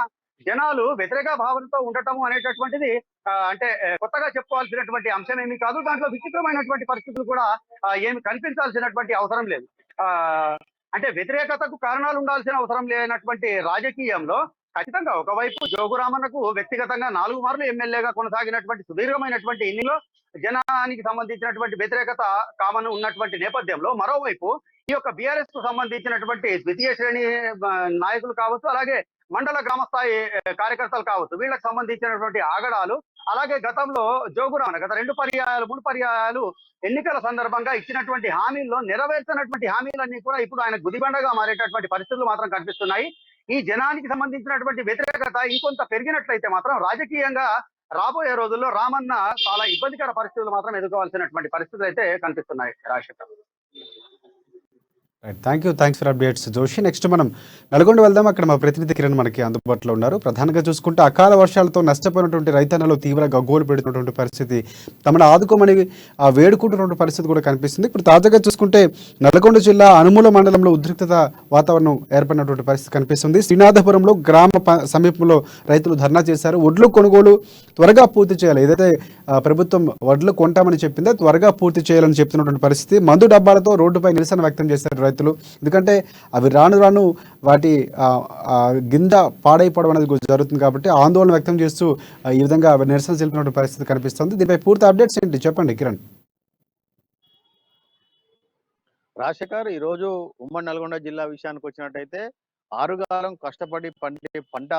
జనాలు వ్యతిరేక భావనతో ఉండటము అనేటటువంటిది అంటే కొత్తగా చెప్పుకోవాల్సినటువంటి అంశం ఏమీ కాదు. దాంట్లో విచిత్రమైనటువంటి పరిస్థితులు కూడా ఏమి కనిపించాల్సినటువంటి అవసరం లేదు. ఆ అంటే వ్యతిరేకతకు కారణాలు ఉండాల్సిన అవసరం లేనటువంటి రాజకీయంలో ఖచ్చితంగా ఒకవైపు జోగురామన్నకు వ్యక్తిగతంగా 4 మార్లు ఎమ్మెల్యేగా కొనసాగినటువంటి సుదీర్ఘమైనటువంటి ఎన్నికలో జనానికి సంబంధించినటువంటి వ్యతిరేకత కామన్ ఉన్నటువంటి నేపథ్యంలో మరోవైపు ఈ యొక్క బీఆర్ఎస్ కు సంబంధించినటువంటి ద్వితీయ శ్రేణి నాయకులు కావచ్చు, అలాగే మండల గ్రామ స్థాయి కార్యకర్తలు కావచ్చు, వీళ్ళకి సంబంధించినటువంటి ఆగడాలు, అలాగే గతంలో జోగురామన్న గత 2 పర్యాయాలు 3 పర్యాయాలు ఎన్నికల సందర్భంగా ఇచ్చినటువంటి హామీల్లో నెరవేర్చినటువంటి హామీలన్నీ కూడా ఇప్పుడు ఆయన గుదిబండగా మారేటటువంటి పరిస్థితులు మాత్రం కనిపిస్తున్నాయి. ఈ జనానికి సంబంధించినటువంటి వ్యతిరేకత ఇంకొంత పెరిగినట్లయితే మాత్రం రాజకీయంగా రాబోయే రోజుల్లో రామన్న చాలా ఇబ్బందికర పరిస్థితులు మాత్రం ఎదుర్కోవాల్సినటువంటి పరిస్థితులు అయితే కనిపిస్తున్నాయి. Rajasekhar, thanks for updates Joshi. Next మనం నల్గొండ వెళ్దాం. అక్కడ మా ప్రతినిధి కిరణ్ మనకి అందుబాటులో ఉన్నారు. ప్రధానంగా చూసుకుంటే అకాల వర్షాలతో నష్టపోయినటువంటి రైతన్నలు తీవ్ర గగ్గోలు పెడుతున్నటువంటి పరిస్థితి, తమను ఆదుకోమని వేడుకుంటున్నటువంటి పరిస్థితి కూడా కనిపిస్తుంది. ఇప్పుడు తాజాగా చూసుకుంటే నల్గొండ జిల్లా అనుమూల మండలంలో ఉద్రిక్తత వాతావరణం ఏర్పడినటువంటి పరిస్థితి కనిపిస్తుంది. శ్రీనాథపురంలో గ్రామ సమీపంలో రైతులు ధర్నా చేశారు. ఒడ్లు కొనుగోలు త్వరగా పూర్తి చేయాలి, ఏదైతే ప్రభుత్వం వడ్లు కొంటామని చెప్పిందో త్వరగా పూర్తి చేయాలని చెప్తున్నటువంటి పరిస్థితి. మందు డబ్బాలతో రోడ్డుపై నిరసన వ్యక్తం చేశారు రైతులు. ఎందుకంటే అవి రాను రాను వాటి గింజ పాడైపోవడం అనేది జరుగుతుంది కాబట్టి ఆందోళన వ్యక్తం చేస్తూ ఈ విధంగా నిరసన తెలిపిన పరిస్థితి కనిపిస్తుంది. దీనిపై పూర్తి అప్డేట్స్ ఏంటి చెప్పండి కిరణ్. రాజశేఖర్, ఈరోజు ఉమ్మడి నల్గొండ జిల్లా విషయానికి వచ్చినట్టయితే ఆరుగాలం కష్టపడి పంట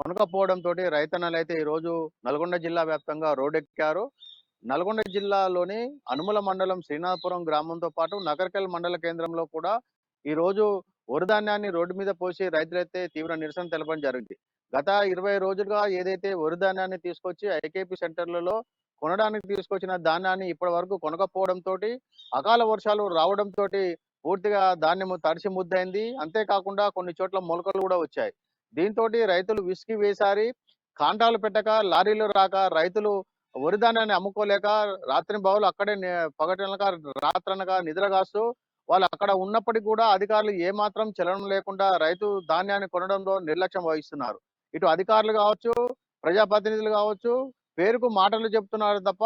కొనకపోవడంతో రైతన్నలు అయితే ఈరోజు నల్గొండ జిల్లా వ్యాప్తంగా రోడ్డెక్కారు. నల్గొండ జిల్లాలోని అనుమల మండలం శ్రీనాథపురం గ్రామంతో పాటు నగర్కల్ మండల కేంద్రంలో కూడా ఈ రోజు వరిధాన్యాన్ని రోడ్డు మీద పోసి రైతులైతే తీవ్ర నిరసన తెలపడం జరిగింది. గత 20 రోజులుగా ఏదైతే వరిధాన్యాన్ని తీసుకొచ్చి ఐకేపీ సెంటర్లలో కొనడానికి తీసుకొచ్చిన ధాన్యాన్ని ఇప్పటి వరకు కొనకపోవడంతో అకాల వర్షాలు రావడంతో పూర్తిగా ధాన్యము తడిసి ముద్దైంది. అంతేకాకుండా కొన్ని చోట్ల మొలకలు కూడా వచ్చాయి. దీంతో రైతులు విసిగి వేసారి కాంటాలు పెట్టక, లారీలు రాక, రైతులు వరిధాన్యాన్ని అమ్ముకోలేక రాత్రి బావులు అక్కడే పగటనక రాత్రనక నిద్రగాస్తూ వాళ్ళు అక్కడ ఉన్నప్పటికీ కూడా అధికారులు ఏమాత్రం చలనం లేకుండా రైతు ధాన్యాన్ని కొనడంలో నిర్లక్ష్యం వహిస్తున్నారు. ఇటు అధికారులు కావచ్చు, ప్రజాప్రతినిధులు కావచ్చు, పేరుకు మాటలు చెప్తున్నారు తప్ప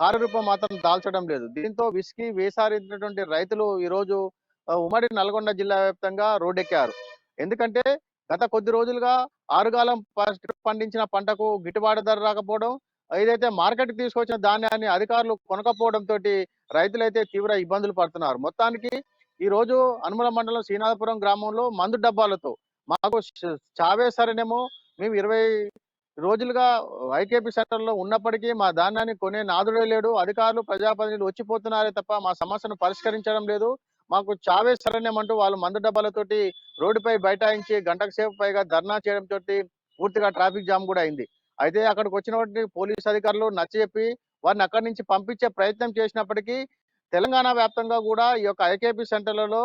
కార్యరూపం మాత్రం దాల్చడం లేదు. దీంతో విసిగి వేసారినటువంటి రైతులు ఈరోజు ఉమ్మడి నల్గొండ జిల్లా వ్యాప్తంగా రోడ్డెక్కారు. ఎందుకంటే గత కొద్ది రోజులుగా ఆరుగాలం పండించిన పంటకు గిట్టుబాటు ధర రాకపోవడం, ఏదైతే మార్కెట్ తీసుకొచ్చిన ధాన్యాన్ని అధికారులు కొనకపోవడంతో రైతులైతే తీవ్ర ఇబ్బందులు పడుతున్నారు. మొత్తానికి ఈ రోజు అనుమల మండలం శ్రీనాథపురం గ్రామంలో మందు డబ్బాలతో మాకు చావేసరనేమో, మేము 20 రోజులుగా ఐకేపీ సెంటర్లో ఉన్నప్పటికీ మా ధాన్యాన్ని కొనే నాదుడే లేడు, అధికారులు ప్రజాప్రతినిధులు వచ్చిపోతున్నారే తప్ప మా సమస్యను పరిష్కరించడం లేదు, మాకు చావే శరణ్యమంటూ వాళ్ళు మందు డబ్బాలతోటి రోడ్డుపై బైఠాయించి గంటకు సేపు పైగా ధర్నా చేయడంతో పూర్తిగా ట్రాఫిక్ జామ్ కూడా అయింది. అయితే అక్కడికి వచ్చినటువంటి పోలీసు అధికారులు నచ్చజెప్పి వారిని అక్కడి నుంచి పంపించే ప్రయత్నం చేసినప్పటికీ తెలంగాణ వ్యాప్తంగా కూడా ఈ యొక్క ఐకేపీ సెంటర్లలో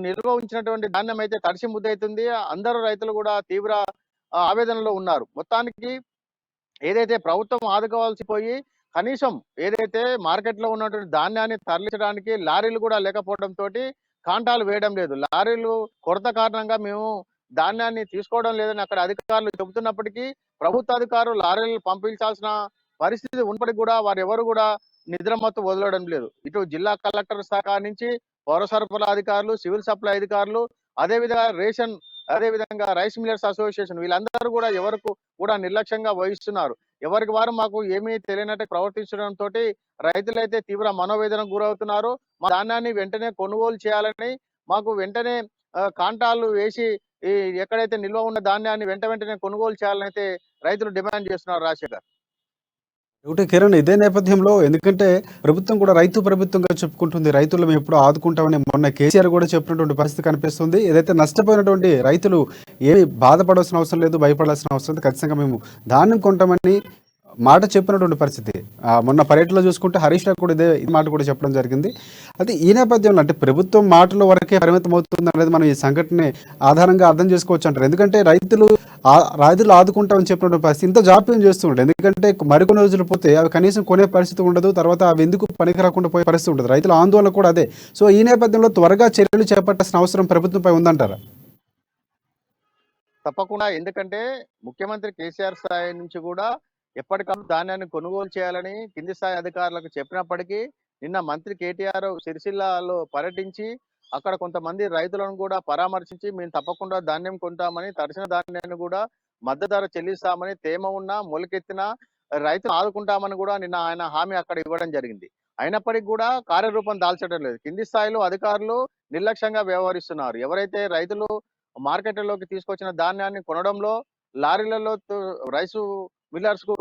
నిల్వ ఉంచినటువంటి ధాన్యం అయితే తడిసి ముద్దవుతుంది. అందరూ రైతులు కూడా తీవ్ర ఆవేదనలో ఉన్నారు. మొత్తానికి ఏదైతే ప్రభుత్వం ఆదుకోవాల్సి పోయి కనీసం ఏదైతే మార్కెట్ లో ఉన్నటువంటి ధాన్యాన్ని తరలించడానికి లారీలు కూడా లేకపోవడంతో కాంటాలు వేయడం లేదు. లారీలు కొరత కారణంగా మేము ధాన్యాన్ని తీసుకోవడం లేదని అక్కడ అధికారులు చెబుతున్నప్పటికీ ప్రభుత్వ అధికారులు లారీలు పంపించాల్సిన పరిస్థితి ఉన్నప్పటికీ కూడా వారు ఎవరు కూడా నిద్రమత్తు వదలడం లేదు. ఇటు జిల్లా కలెక్టర్ శాఖ నుంచి పౌర సరఫరా అధికారులు, సివిల్ సప్లై అధికారులు, అదేవిధంగా రైస్ మిల్లర్స్ అసోసియేషన్, వీళ్ళందరూ కూడా ఎవరికి కూడా నిర్లక్ష్యంగా వహిస్తున్నారు. ఎవరికి వారు మాకు ఏమీ తెలియనట్టు ప్రవర్తించడంతో రైతులైతే తీవ్ర మనోవేదనకు గురవుతున్నారు. మా ధాన్యాన్ని వెంటనే కొనుగోలు చేయాలని, మాకు వెంటనే కాంటాలు వేసి ఎక్కడైతే నిల్వ ఉన్న ధాన్యాన్ని వెంటనే కొనుగోలు చేయాలని అయితే రైతులు డిమాండ్ చేస్తున్నారు. రాజశేఖర్, ఒకటి కిరణ్, ఇదే నేపథ్యంలో ఎందుకంటే ప్రభుత్వం కూడా రైతు ప్రభుత్వంగా చెప్పుకుంటుంది, రైతులు మేము ఎప్పుడు ఆదుకుంటామని మొన్న కేసీఆర్ కూడా చెప్పినటువంటి పరిస్థితి కనిపిస్తుంది. ఏదైతే నష్టపోయినటువంటి రైతులు ఏమి బాధపడాల్సిన అవసరం లేదు, భయపడాల్సిన అవసరం లేదు, ఖచ్చితంగా మేము ధాన్యం కొంటామని మాట చెప్పినటువంటి పరిస్థితి. మొన్న పర్యటనలో చూసుకుంటే హరీష్ రావు కూడా ఇదే మాట కూడా చెప్పడం జరిగింది. అయితే ఈ నేపథ్యంలో అంటే ప్రభుత్వం మాటల వరకే పరిమితం అవుతుందనేది మనం ఈ సంఘటనని ఆధారంగా అర్థం చేసుకోవచ్చు అంటారు. ఎందుకంటే రైతులు ఆదుకుంటామని చెప్పినటువంటి పరిస్థితి ఇంత జాప్యం చేస్తూ ఉంటారు. ఎందుకంటే మరికొన్ని రోజులు పోతే అవి కనీసం కొనే పరిస్థితి ఉండదు. తర్వాత అవి ఎందుకు పనికి రాకుండా పోయే పరిస్థితి ఉండదు. రైతుల ఆందోళన కూడా అదే. సో ఈ నేపథ్యంలో త్వరగా చర్యలు చేపట్టాల్సిన అవసరం ప్రభుత్వంపై ఉందంటారా? తప్పకుండా. ఎందుకంటే ముఖ్యమంత్రి కేసీఆర్ స్థాయి నుంచి కూడా ఎప్పటికప్పుడు ధాన్యాన్ని కొనుగోలు చేయాలని కింది స్థాయి అధికారులకు చెప్పినప్పటికీ నిన్న మంత్రి కేటీఆర్ సిరిసిల్లలో పర్యటించి అక్కడ కొంతమంది రైతులను కూడా పరామర్శించి మేము తప్పకుండా ధాన్యం కొంటామని, తడిసిన ధాన్యాన్ని కూడా మద్దతు ధర చెల్లిస్తామని, తేమ ఉన్నా మొలకెత్తినా రైతులు ఆదుకుంటామని కూడా నిన్న ఆయన హామీ అక్కడ ఇవ్వడం జరిగింది. అయినప్పటికీ కూడా కార్యరూపం దాల్చడం లేదు. కింది స్థాయిలో అధికారులు నిర్లక్ష్యంగా వ్యవహరిస్తున్నారు. ఎవరైతే రైతులు మార్కెట్లలోకి తీసుకొచ్చిన ధాన్యాన్ని కొనడంలో, లారీలలో రైసు మిల్లర్స్ కు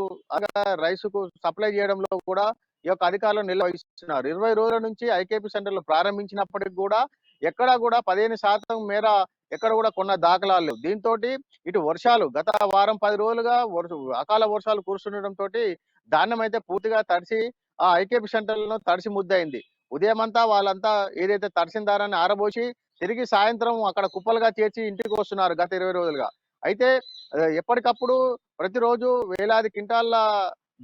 రైసుకు సప్లై చేయడంలో కూడా ఈ యొక్క అధికారులు నిర్వహిస్తున్నారు. 20 రోజుల నుంచి ఐకేపీ సెంటర్లు ప్రారంభించినప్పటికి కూడా ఎక్కడా కూడా 15% మేర ఎక్కడ కూడా కొన్న దాఖలాలు లేవు. దీంతో ఇటు వర్షాలు గత వారం 10 రోజులుగా అకాల వర్షాలు కురుస్తుండటంతో ధాన్యం అయితే పూర్తిగా తడిసి ఆ ఐకేపీ సెంటర్లను తడిసి ముద్దయింది. ఉదయమంతా వాళ్ళంతా ఏదైతే తడిసిన దారాన్ని ఆరబోసి తిరిగి సాయంత్రం అక్కడ కుప్పలుగా చేర్చి ఇంటికి వస్తున్నారు గత 20 రోజులుగా. అయితే ఎప్పటికప్పుడు ప్రతిరోజు వేలాది క్వింటాళ్ళ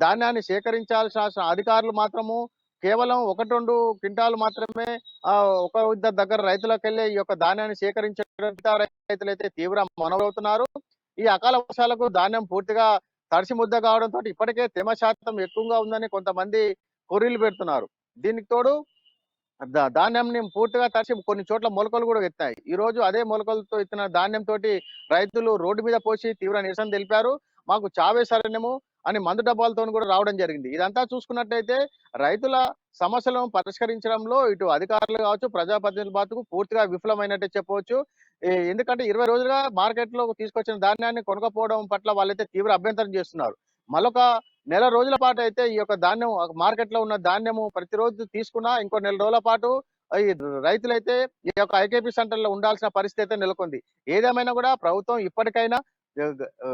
ధాన్యాన్ని సేకరించాల్సిన అధికారులు మాత్రము కేవలం 1-2 క్వింటాలు మాత్రమే ఒక ఇద్దరు దగ్గర రైతులకెళ్ళే ఈ యొక్క ధాన్యాన్ని సేకరించడం రైతులైతే తీవ్ర మనవుతున్నారు. ఈ అకాల వర్షాలకు ధాన్యం పూర్తిగా తడిసి ముద్ద కావడంతో ఇప్పటికే తేమ శాతం ఎక్కువగా ఉందని కొంతమంది కొర్రీలు పెడుతున్నారు. దీనికి తోడు ధాన్యంని పూర్తిగా తడిసి కొన్ని చోట్ల మొలకలు కూడా ఎత్తాయి. ఈ రోజు అదే మొలకలతో ఎత్తిన ధాన్యంతో రైతులు రోడ్డు మీద పోసి తీవ్ర నిరసన తెలిపారు. మాకు చావే శరణ్యము అని మందు డబ్బాలతో కూడా రావడం జరిగింది. ఇదంతా చూసుకున్నట్టయితే రైతుల సమస్యలను పరిష్కరించడంలో ఇటు అధికారులు కావచ్చు, ప్రజాప్రతినిధులు బాతుకు పూర్తిగా విఫలమైనట్టే చెప్పవచ్చు. ఎందుకంటే 20 రోజులుగా మార్కెట్ లో తీసుకొచ్చిన ధాన్యాన్ని కొనకపోవడం పట్ల వాళ్ళైతే తీవ్ర అభ్యంతరం చేస్తున్నారు. మరొక నెల రోజుల పాటు అయితే ఈ యొక్క ధాన్యం మార్కెట్ లో ఉన్న ధాన్యము ప్రతిరోజు తీసుకున్నా ఇంకో నెల రోజుల పాటు ఈ రైతులైతే ఈ యొక్క ఐకేపీ సెంటర్ లో ఉండాల్సిన పరిస్థితి అయితే నెలకొంది. ఏదేమైనా కూడా ప్రభుత్వం ఇప్పటికైనా ఆ,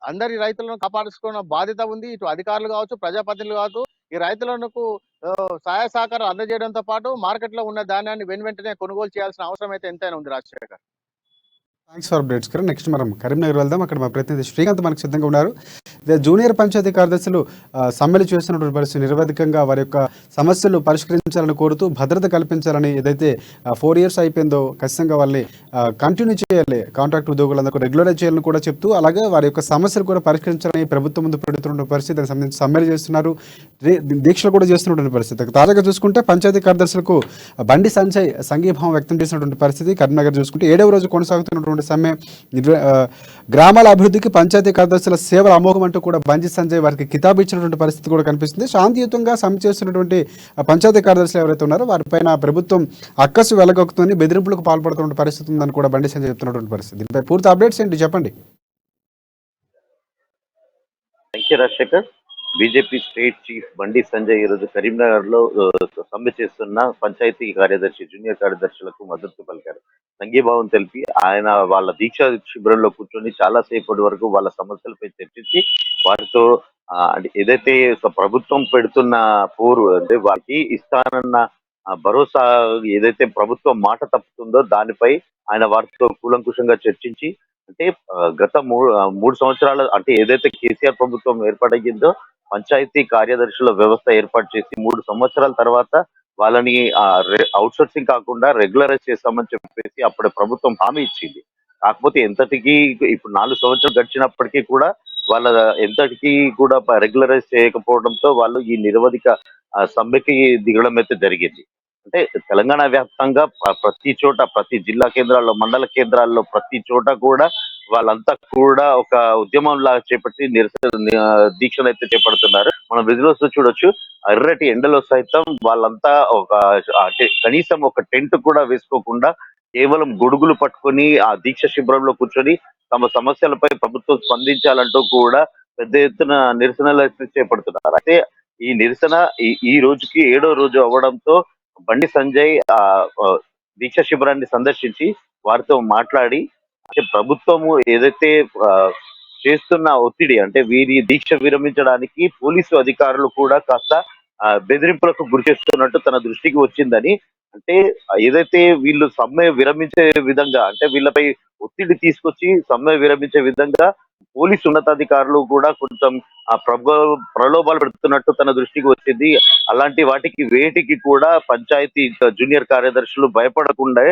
అందరి రైతులను కాపాడుకున్న బాధ్యత ఉంది. ఇటు అధికారులు కావచ్చు, ప్రజాప్రతినిధులు కావచ్చు, ఈ రైతులకు సహాయ సహకారం అందజేయడంతో పాటు మార్కెట్ లో ఉన్న ధాన్యాన్ని వెంటనే కొనుగోలు చేయాల్సిన అవసరం అయితే ఎంతైనా ఉంది రాజశేఖర్. థ్యాంక్స్ ఫర్ అప్డేట్స్ గారు. నెక్స్ట్ మనం కరీంనగర్ వెళ్దాం. అక్కడ మా ప్రతినిధి శ్రీకాంత్ మనకు సిద్ధంగా ఉన్నారు. ఇదే జూనియర్ పంచాయతీ కార్యదర్శులు సమ్మెలు చేస్తున్నటువంటి పరిస్థితి నిరవధికంగా వారి యొక్క సమస్యలు పరిష్కరించాలని కోరుతూ భద్రత కల్పించాలని ఏదైతే 4 years అయిపోయిందో ఖచ్చితంగా వాళ్ళని కంటిన్యూ చేయాలి, కాంట్రాక్ట్ ఉద్యోగులందరూ రెగ్యులరైజ్ చేయాలని కూడా చెప్తూ అలాగే వారి యొక్క సమస్యలు కూడా పరిష్కరించాలని ప్రభుత్వం ముందు పెడుతున్న పరిస్థితి. దానికి సంబంధించి సమ్మెలు చేస్తున్నారు, దీక్షలు కూడా చేస్తున్నటువంటి పరిస్థితి. తాజాగా చూసుకుంటే పంచాయతీ కార్యదర్శులకు బండి సంజయ్ సంఘీభావం వ్యక్తం చేసినటువంటి పరిస్థితి. కరీంనగర్ చూసుకుంటే 7వ రోజు కొనసాగుతున్నటువంటి సమ్మె గ్రామాల అభివృద్ధికి పంచాయతీ కార్యదర్శుల సేవలు అమోఘం అంటూ కూడా బండి సంజయ్ వారికి కితాబు ఇచ్చినటువంటి పరిస్థితి కూడా కనిపిస్తుంది. శాంతియుతంగా సమ్మె చేస్తున్నటువంటి పంచాయతీ కార్యదర్శులు ఎవరైతే ఉన్నారో వారిపైన ప్రభుత్వం అక్కసు వెలగొక్కుతుంది, బెదిరింపులకు పాల్పడుతున్న పరిస్థితి ఉందని కూడా బండి సంజయ్ చెప్తున్నటువంటి పరిస్థితి. దీనిపై పూర్తి అప్డేట్స్ ఏంటి చెప్పండి. Rajasekhar, BJP state chief Bandi Sanjay ఈరోజు కరీంనగర్ లో సమ్మె చేస్తున్న పంచాయతీ కార్యదర్శి జూనియర్ కార్యదర్శులకు మద్దతు పలికారు. సంఘీభావం తెలిపి ఆయన వాళ్ళ దీక్ష శిబిరంలో కూర్చొని చాలా సేపటి వరకు వాళ్ళ సమస్యలపై చర్చించి వారితో అంటే ఏదైతే ప్రభుత్వం పెడుతున్న పోరు అంటే వారికి ఇస్తానన్న భరోసా ఏదైతే ప్రభుత్వం మాట తప్పుతుందో దానిపై ఆయన వారితో కూలంకుషంగా చర్చించి అంటే గత 3 సంవత్సరాల అంటే ఏదైతే కేసీఆర్ ప్రభుత్వం ఏర్పాటయ్యిందో పంచాయతీ కార్యదర్శుల వ్యవస్థ ఏర్పాటు చేసి 3 సంవత్సరాల తర్వాత వాళ్ళని అవుట్ సోర్సింగ్ కాకుండా రెగ్యులరైజ్ చేస్తామని చెప్పేసి అప్పుడు ప్రభుత్వం హామీ ఇచ్చింది. కాకపోతే ఎంతటికి ఇప్పుడు 4 సంవత్సరాలు గడిచినప్పటికీ కూడా వాళ్ళ ఎంతటికి కూడా రెగ్యులరైజ్ చేయకపోవడంతో వాళ్ళు ఈ నిరవధిక సమ్మెకి దిగడం అయితే జరిగింది. అంటే తెలంగాణ వ్యాప్తంగా ప్రతి చోట ప్రతి జిల్లా కేంద్రాల్లో మండల కేంద్రాల్లో ప్రతి చోట కూడా వాళ్ళంతా కూడా ఒక ఉద్యమం లాగా చేపట్టి నిరసన దీక్షలు అయితే చేపడుతున్నారు. మనం విజువల్స్ లో చూడొచ్చు, ఎర్రటి ఎండలో సైతం వాళ్ళంతా ఒక అంటే కనీసం ఒక టెంట్ కూడా వేసుకోకుండా కేవలం గొడుగులు పట్టుకొని ఆ దీక్ష శిబిరంలో కూర్చొని తమ సమస్యలపై ప్రభుత్వం స్పందించాలంటూ కూడా పెద్ద ఎత్తున నిరసనలు అయితే చేపడుతున్నారు. అయితే ఈ నిరసన ఈ రోజుకి 7వ రోజు అవ్వడంతో బండి సంజయ్ దీక్ష శిబిరాన్ని సందర్శించి వారితో మాట్లాడి అంటే ప్రభుత్వము ఏదైతే చేస్తున్న ఒత్తిడి అంటే వీరి దీక్ష విరమించడానికి పోలీసు అధికారులు కూడా కాస్త బెదిరింపులకు గురి చేస్తున్నట్టు తన దృష్టికి వచ్చిందని, అంటే ఏదైతే వీళ్ళు సమ్మె విరమించే విధంగా అంటే వీళ్ళపై ఒత్తిడి తీసుకొచ్చి సమ్మె విరమించే విధంగా పోలీసు ఉన్నతాధికారులు కూడా కొంచెం ప్రలోభాలు పెడుతున్నట్టు తన దృష్టికి వచ్చింది. అలాంటి వాటికి వేటికి కూడా పంచాయతీ జూనియర్ కార్యదర్శులు భయపడకుండా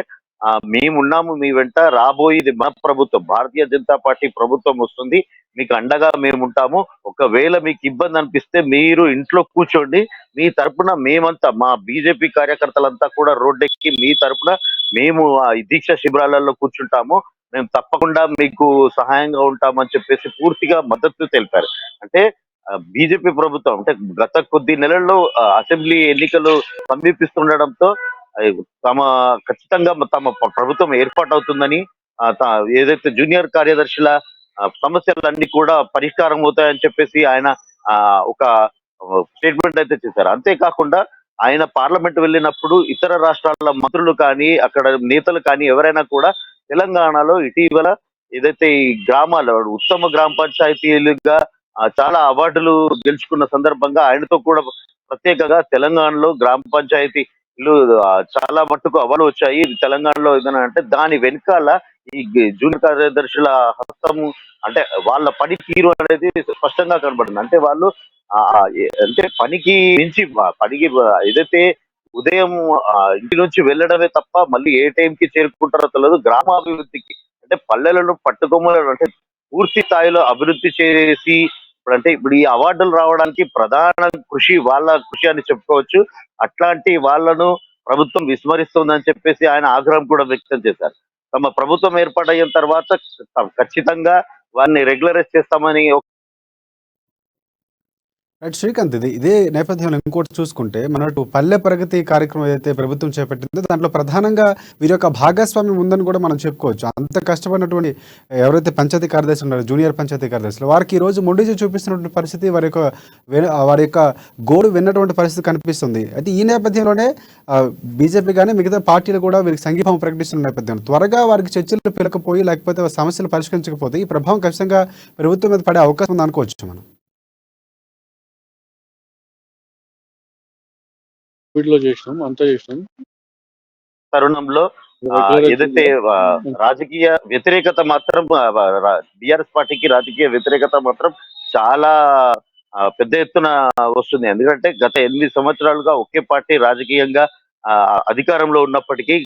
మేమున్నాము మీ వెంట, రాబోయేది మన ప్రభుత్వం, భారతీయ జనతా పార్టీ ప్రభుత్వం వస్తుంది, మీకు అండగా మేముంటాము, ఒకవేళ మీకు ఇబ్బంది అనిపిస్తే మీరు ఇంట్లో కూర్చోండి, మీ తరపున మేమంతా మా బీజేపీ కార్యకర్తలంతా కూడా రోడ్డెక్కి మీ తరపున మేము ఆ దీక్ష శిబిరాలలో కూర్చుంటాము, మేము తప్పకుండా మీకు సహాయంగా ఉంటామని చెప్పేసి పూర్తిగా మద్దతు తెలిపారు. అంటే బీజేపీ ప్రభుత్వం అంటే గత కొద్ది నెలల్లో అసెంబ్లీ ఎన్నికలు సమీపిస్తుండడంతో తమ ఖచ్చితంగా తమ ప్రభుత్వం ఏర్పాటవుతుందని, ఏదైతే జూనియర్ కార్యదర్శుల సమస్యలన్నీ కూడా పరిష్కారం అవుతాయని చెప్పేసి ఆయన ఒక స్టేట్మెంట్ అయితే చేశారు. అంతేకాకుండా ఆయన పార్లమెంట్ వెళ్ళినప్పుడు ఇతర రాష్ట్రాల మంత్రులు కానీ అక్కడ నేతలు కానీ ఎవరైనా కూడా తెలంగాణలో ఇటీవల ఏదైతే ఈ గ్రామాల ఉత్తమ గ్రామ పంచాయతీలుగా చాలా అవార్డులు గెలుచుకున్న సందర్భంగా ఆయనతో కూడా ప్రత్యేకంగా తెలంగాణలో గ్రామ పంచాయతీలు చాలా మట్టుకు అవార్డులు వచ్చాయి తెలంగాణలో ఏదైనా అంటే దాని వెనకాల ఈ జూనియర్ కార్యదర్శుల హస్తము అంటే వాళ్ళ పని తీరు అనేది స్పష్టంగా కనబడుతుంది. అంటే వాళ్ళు అంటే పనికి మించి పనికి ఏదైతే ఉదయం ఇంటి నుంచి వెళ్ళడమే తప్ప మళ్ళీ ఏ టైంకి చేరుకుంటారో తెలియదు. గ్రామాభివృద్ధికి అంటే పల్లెలను పట్టుకొమ్మలను అంటే పూర్తి స్థాయిలో అభివృద్ధి చేసి ఇప్పుడు ఈ అవార్డులు రావడానికి ప్రధాన కృషి వాళ్ళ కృషి అని చెప్పుకోవచ్చు. అట్లాంటి వాళ్ళను ప్రభుత్వం విస్మరిస్తుందని చెప్పేసి ఆయన ఆగ్రహం కూడా వ్యక్తం చేశారు. తమ ప్రభుత్వం ఏర్పాటైన తర్వాత ఖచ్చితంగా వారిని రెగ్యులరైజ్ చేస్తామని. రైట్ శ్రీకాంత్, ఇదే నేపథ్యంలో ఇంకోటి చూసుకుంటే మనకు పల్లె ప్రగతి కార్యక్రమం ఏదైతే ప్రభుత్వం చేపట్టిందో దాంట్లో ప్రధానంగా వీరి యొక్క భాగస్వామ్యం ఉందని కూడా మనం చెప్పుకోవచ్చు. అంత కష్టపడినటువంటి ఎవరైతే పంచాయతీ కార్యదర్శి ఉన్నారో జూనియర్ పంచాయతీ కార్యదర్శులు వారికి ఈ రోజు మొండిజీ చూపిస్తున్నటువంటి పరిస్థితి, వారి యొక్క గోడు విన్నటువంటి పరిస్థితి కనిపిస్తుంది. అయితే ఈ నేపథ్యంలోనే బీజేపీ కానీ మిగతా పార్టీలు కూడా వీరికి సంఘీభావం ప్రకటిస్తున్న నేపథ్యంలో త్వరగా వారికి చర్చలు పిలకపోయి లేకపోతే సమస్యలు పరిష్కరించకపోతే ఈ ప్రభావం ఖచ్చితంగా ప్రభుత్వం మీద పడే అవకాశం ఉంది అనుకోవచ్చు మనం. తరుణంలో ఏదైతే రాజకీయ వ్యతిరేకత మాత్రం బిఆర్ఎస్ పార్టీకి రాజకీయ వ్యతిరేకత మాత్రం చాలా పెద్ద ఎత్తున వస్తుంది. ఎందుకంటే గత 8 సంవత్సరాలుగా ఒకే పార్టీ రాజకీయంగా అధికారంలో ఉన్నప్పటికీ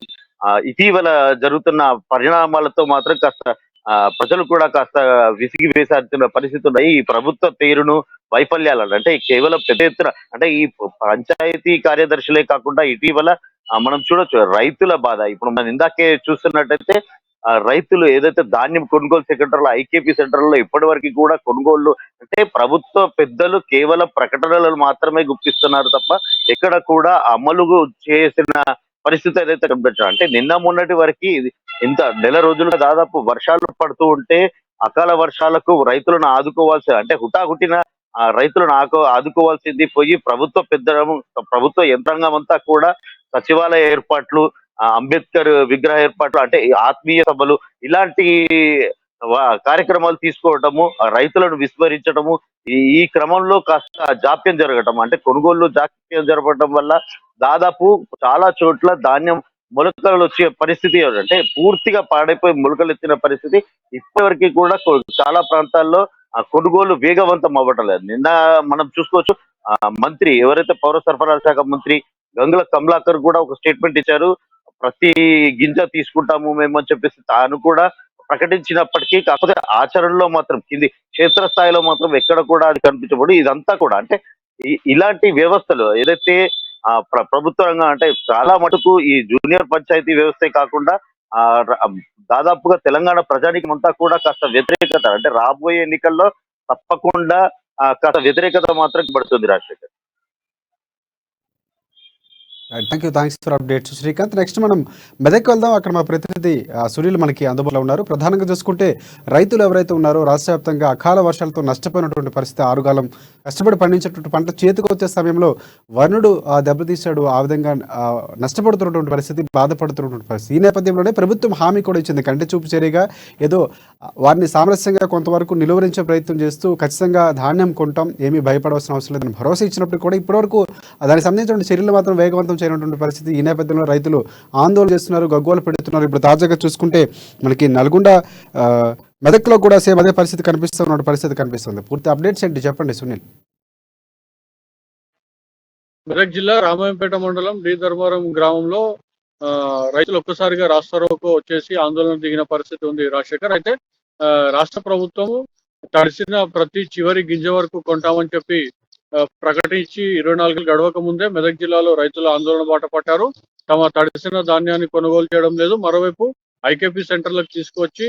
ఇటీవల జరుగుతున్న పరిణామాలతో మాత్రం కాస్త ప్రజలు కూడా కాస్త విసిగి వేసాడుతున్న పరిస్థితి ఉన్నాయి. ఈ ప్రభుత్వ తీరును వైఫల్యాలను అంటే కేవలం పెద్ద ఎత్తున అంటే ఈ పంచాయతీ కార్యదర్శులే కాకుండా ఇటీవల మనం చూడొచ్చు రైతుల బాధ. ఇప్పుడు మనం ఇందాకే చూస్తున్నట్టయితే రైతులు ఏదైతే ధాన్యం కొనుగోలు సెంటర్లో ఐకేపీ సెంటర్లో ఇప్పటి వరకు కూడా కొనుగోళ్లు అంటే ప్రభుత్వ పెద్దలు కేవలం ప్రకటనలు మాత్రమే గుర్తిస్తున్నారు తప్ప ఎక్కడ కూడా అమలు చేసిన పరిస్థితి ఏదైతే కనిపించారు. అంటే నిన్న మొన్నటి వరకు ఇంత నెల రోజులుగా దాదాపు వర్షాలు పడుతూ ఉంటే అకాల వర్షాలకు రైతులను ఆదుకోవాల్సి అంటే హుటాహుటిన రైతులను ఆదుకోవాల్సింది పోయి ప్రభుత్వ యంత్రాంగం అంతా కూడా సచివాలయ ఏర్పాట్లు, అంబేద్కర్ విగ్రహ ఏర్పాట్లు అంటే ఆత్మీయ సభలు ఇలాంటి కార్యక్రమాలు తీసుకోవటము, రైతులను విస్మరించడము, ఈ క్రమంలో కాస్త జాప్యం జరగటం అంటే కొనుగోలు జాప్యం జరగడం వల్ల దాదాపు చాలా చోట్ల ధాన్యం మొలకలు వచ్చే పరిస్థితి అంటే పూర్తిగా పాడైపోయి మొలకలు ఎత్తిన పరిస్థితి ఇప్పటివరకు కూడా చాలా ప్రాంతాల్లో కొనుగోలు వేగవంతం అవ్వటం లేదు. నిన్న మనం చూసుకోవచ్చు మంత్రి ఎవరైతే పౌర సరఫరాల శాఖ మంత్రి గంగుల కమలాకర్ కూడా ఒక స్టేట్మెంట్ ఇచ్చారు. ప్రతి గింజ తీసుకుంటాము మేము అని చెప్పేసి తాను కూడా ప్రకటించినప్పటికీ కాకపోతే ఆచరణలో మాత్రం కింది క్షేత్రస్థాయిలో మాత్రం ఎక్కడ కూడా అది కనిపించబడి ఇదంతా కూడా అంటే ఇలాంటి వ్యవస్థలు ఏదైతే ప్రభుత్వ రంగం అంటే చాలా మటుకు ఈ జూనియర్ పంచాయతీ వ్యవస్థే కాకుండా దాదాపుగా తెలంగాణ ప్రజానీకం అంతా కూడా కాస్త వ్యతిరేకత అంటే రాబోయే ఎన్నికల్లో తప్పకుండా కాస్త వ్యతిరేకత మాత్రం పడుతుంది. Rajasekhar, thanks for updates Srikanth. Next మనం మెదక్ వెళ్దాం. అక్కడ మా ప్రతినిధి సునీల్ మనకి అందుబాటులో ఉన్నారు. ప్రధానంగా చూసుకుంటే రైతులు ఎవరైతే ఉన్నారో రాష్ట్ర వ్యాప్తంగా అకాల వర్షాలతో నష్టపోయినటువంటి పరిస్థితి, ఆరుగాలం కష్టపడి పండించేటువంటి పంట చేతికి వచ్చే సమయంలో వరుణుడు దెబ్బతీశాడు, ఆ విధంగా నష్టపడుతున్నటువంటి పరిస్థితి, బాధపడుతున్నటువంటి పరిస్థితి. ఈ నేపథ్యంలోనే ప్రభుత్వం హామీ కూడా ఇచ్చింది, కంటి చూపు చర్యగా ఏదో వారిని సామరస్యంగా కొంతవరకు నిలువరించే ప్రయత్నం చేస్తూ ఖచ్చితంగా ధాన్యం కొంటాం, ఏమీ భయపడవలసిన అవసరం లేదని భరోసా ఇచ్చినప్పుడు కూడా ఇప్పటివరకు దానికి సంబంధించిన చర్యలు మాత్రం వేగవంతం చేయనటువంటి పరిస్థితి. ఈ నేపథ్యంలో రైతులు ఆందోళన చేస్తున్నారు, గగ్గోలు పెడుతున్నారు. ఇప్పుడు తాజాగా చూసుకుంటే మనకి నల్గొండ ఆ, మెదక్లో కూడా సేమ్ అదే పరిస్థితి కనిపిస్తుంది. పూర్తి అప్డేట్స్ ఏంటి చెప్పండి సునీల్. మెదక్ జిల్లా రామాయంపేట మండలం డి ధర్మవరం గ్రామంలో రైతులు ఒక్కసారిగా రాస్తారోకో వచ్చేసి ఆందోళన దిగిన పరిస్థితి ఉంది రాజశేఖర్. అయితే రాష్ట్ర ప్రభుత్వం తడిసిన ప్రతి చివరి గింజ వరకు కొంటామని చెప్పి ప్రకటించి 24 గడవక ముందే మెదక్ జిల్లాలో రైతులు ఆందోళన బాట పట్టారు. తమ తడిసిన ధాన్యాన్ని కొనుగోలు చేయడం లేదు. మరోవైపు ఐకేపీ సెంటర్లకు తీసుకొచ్చి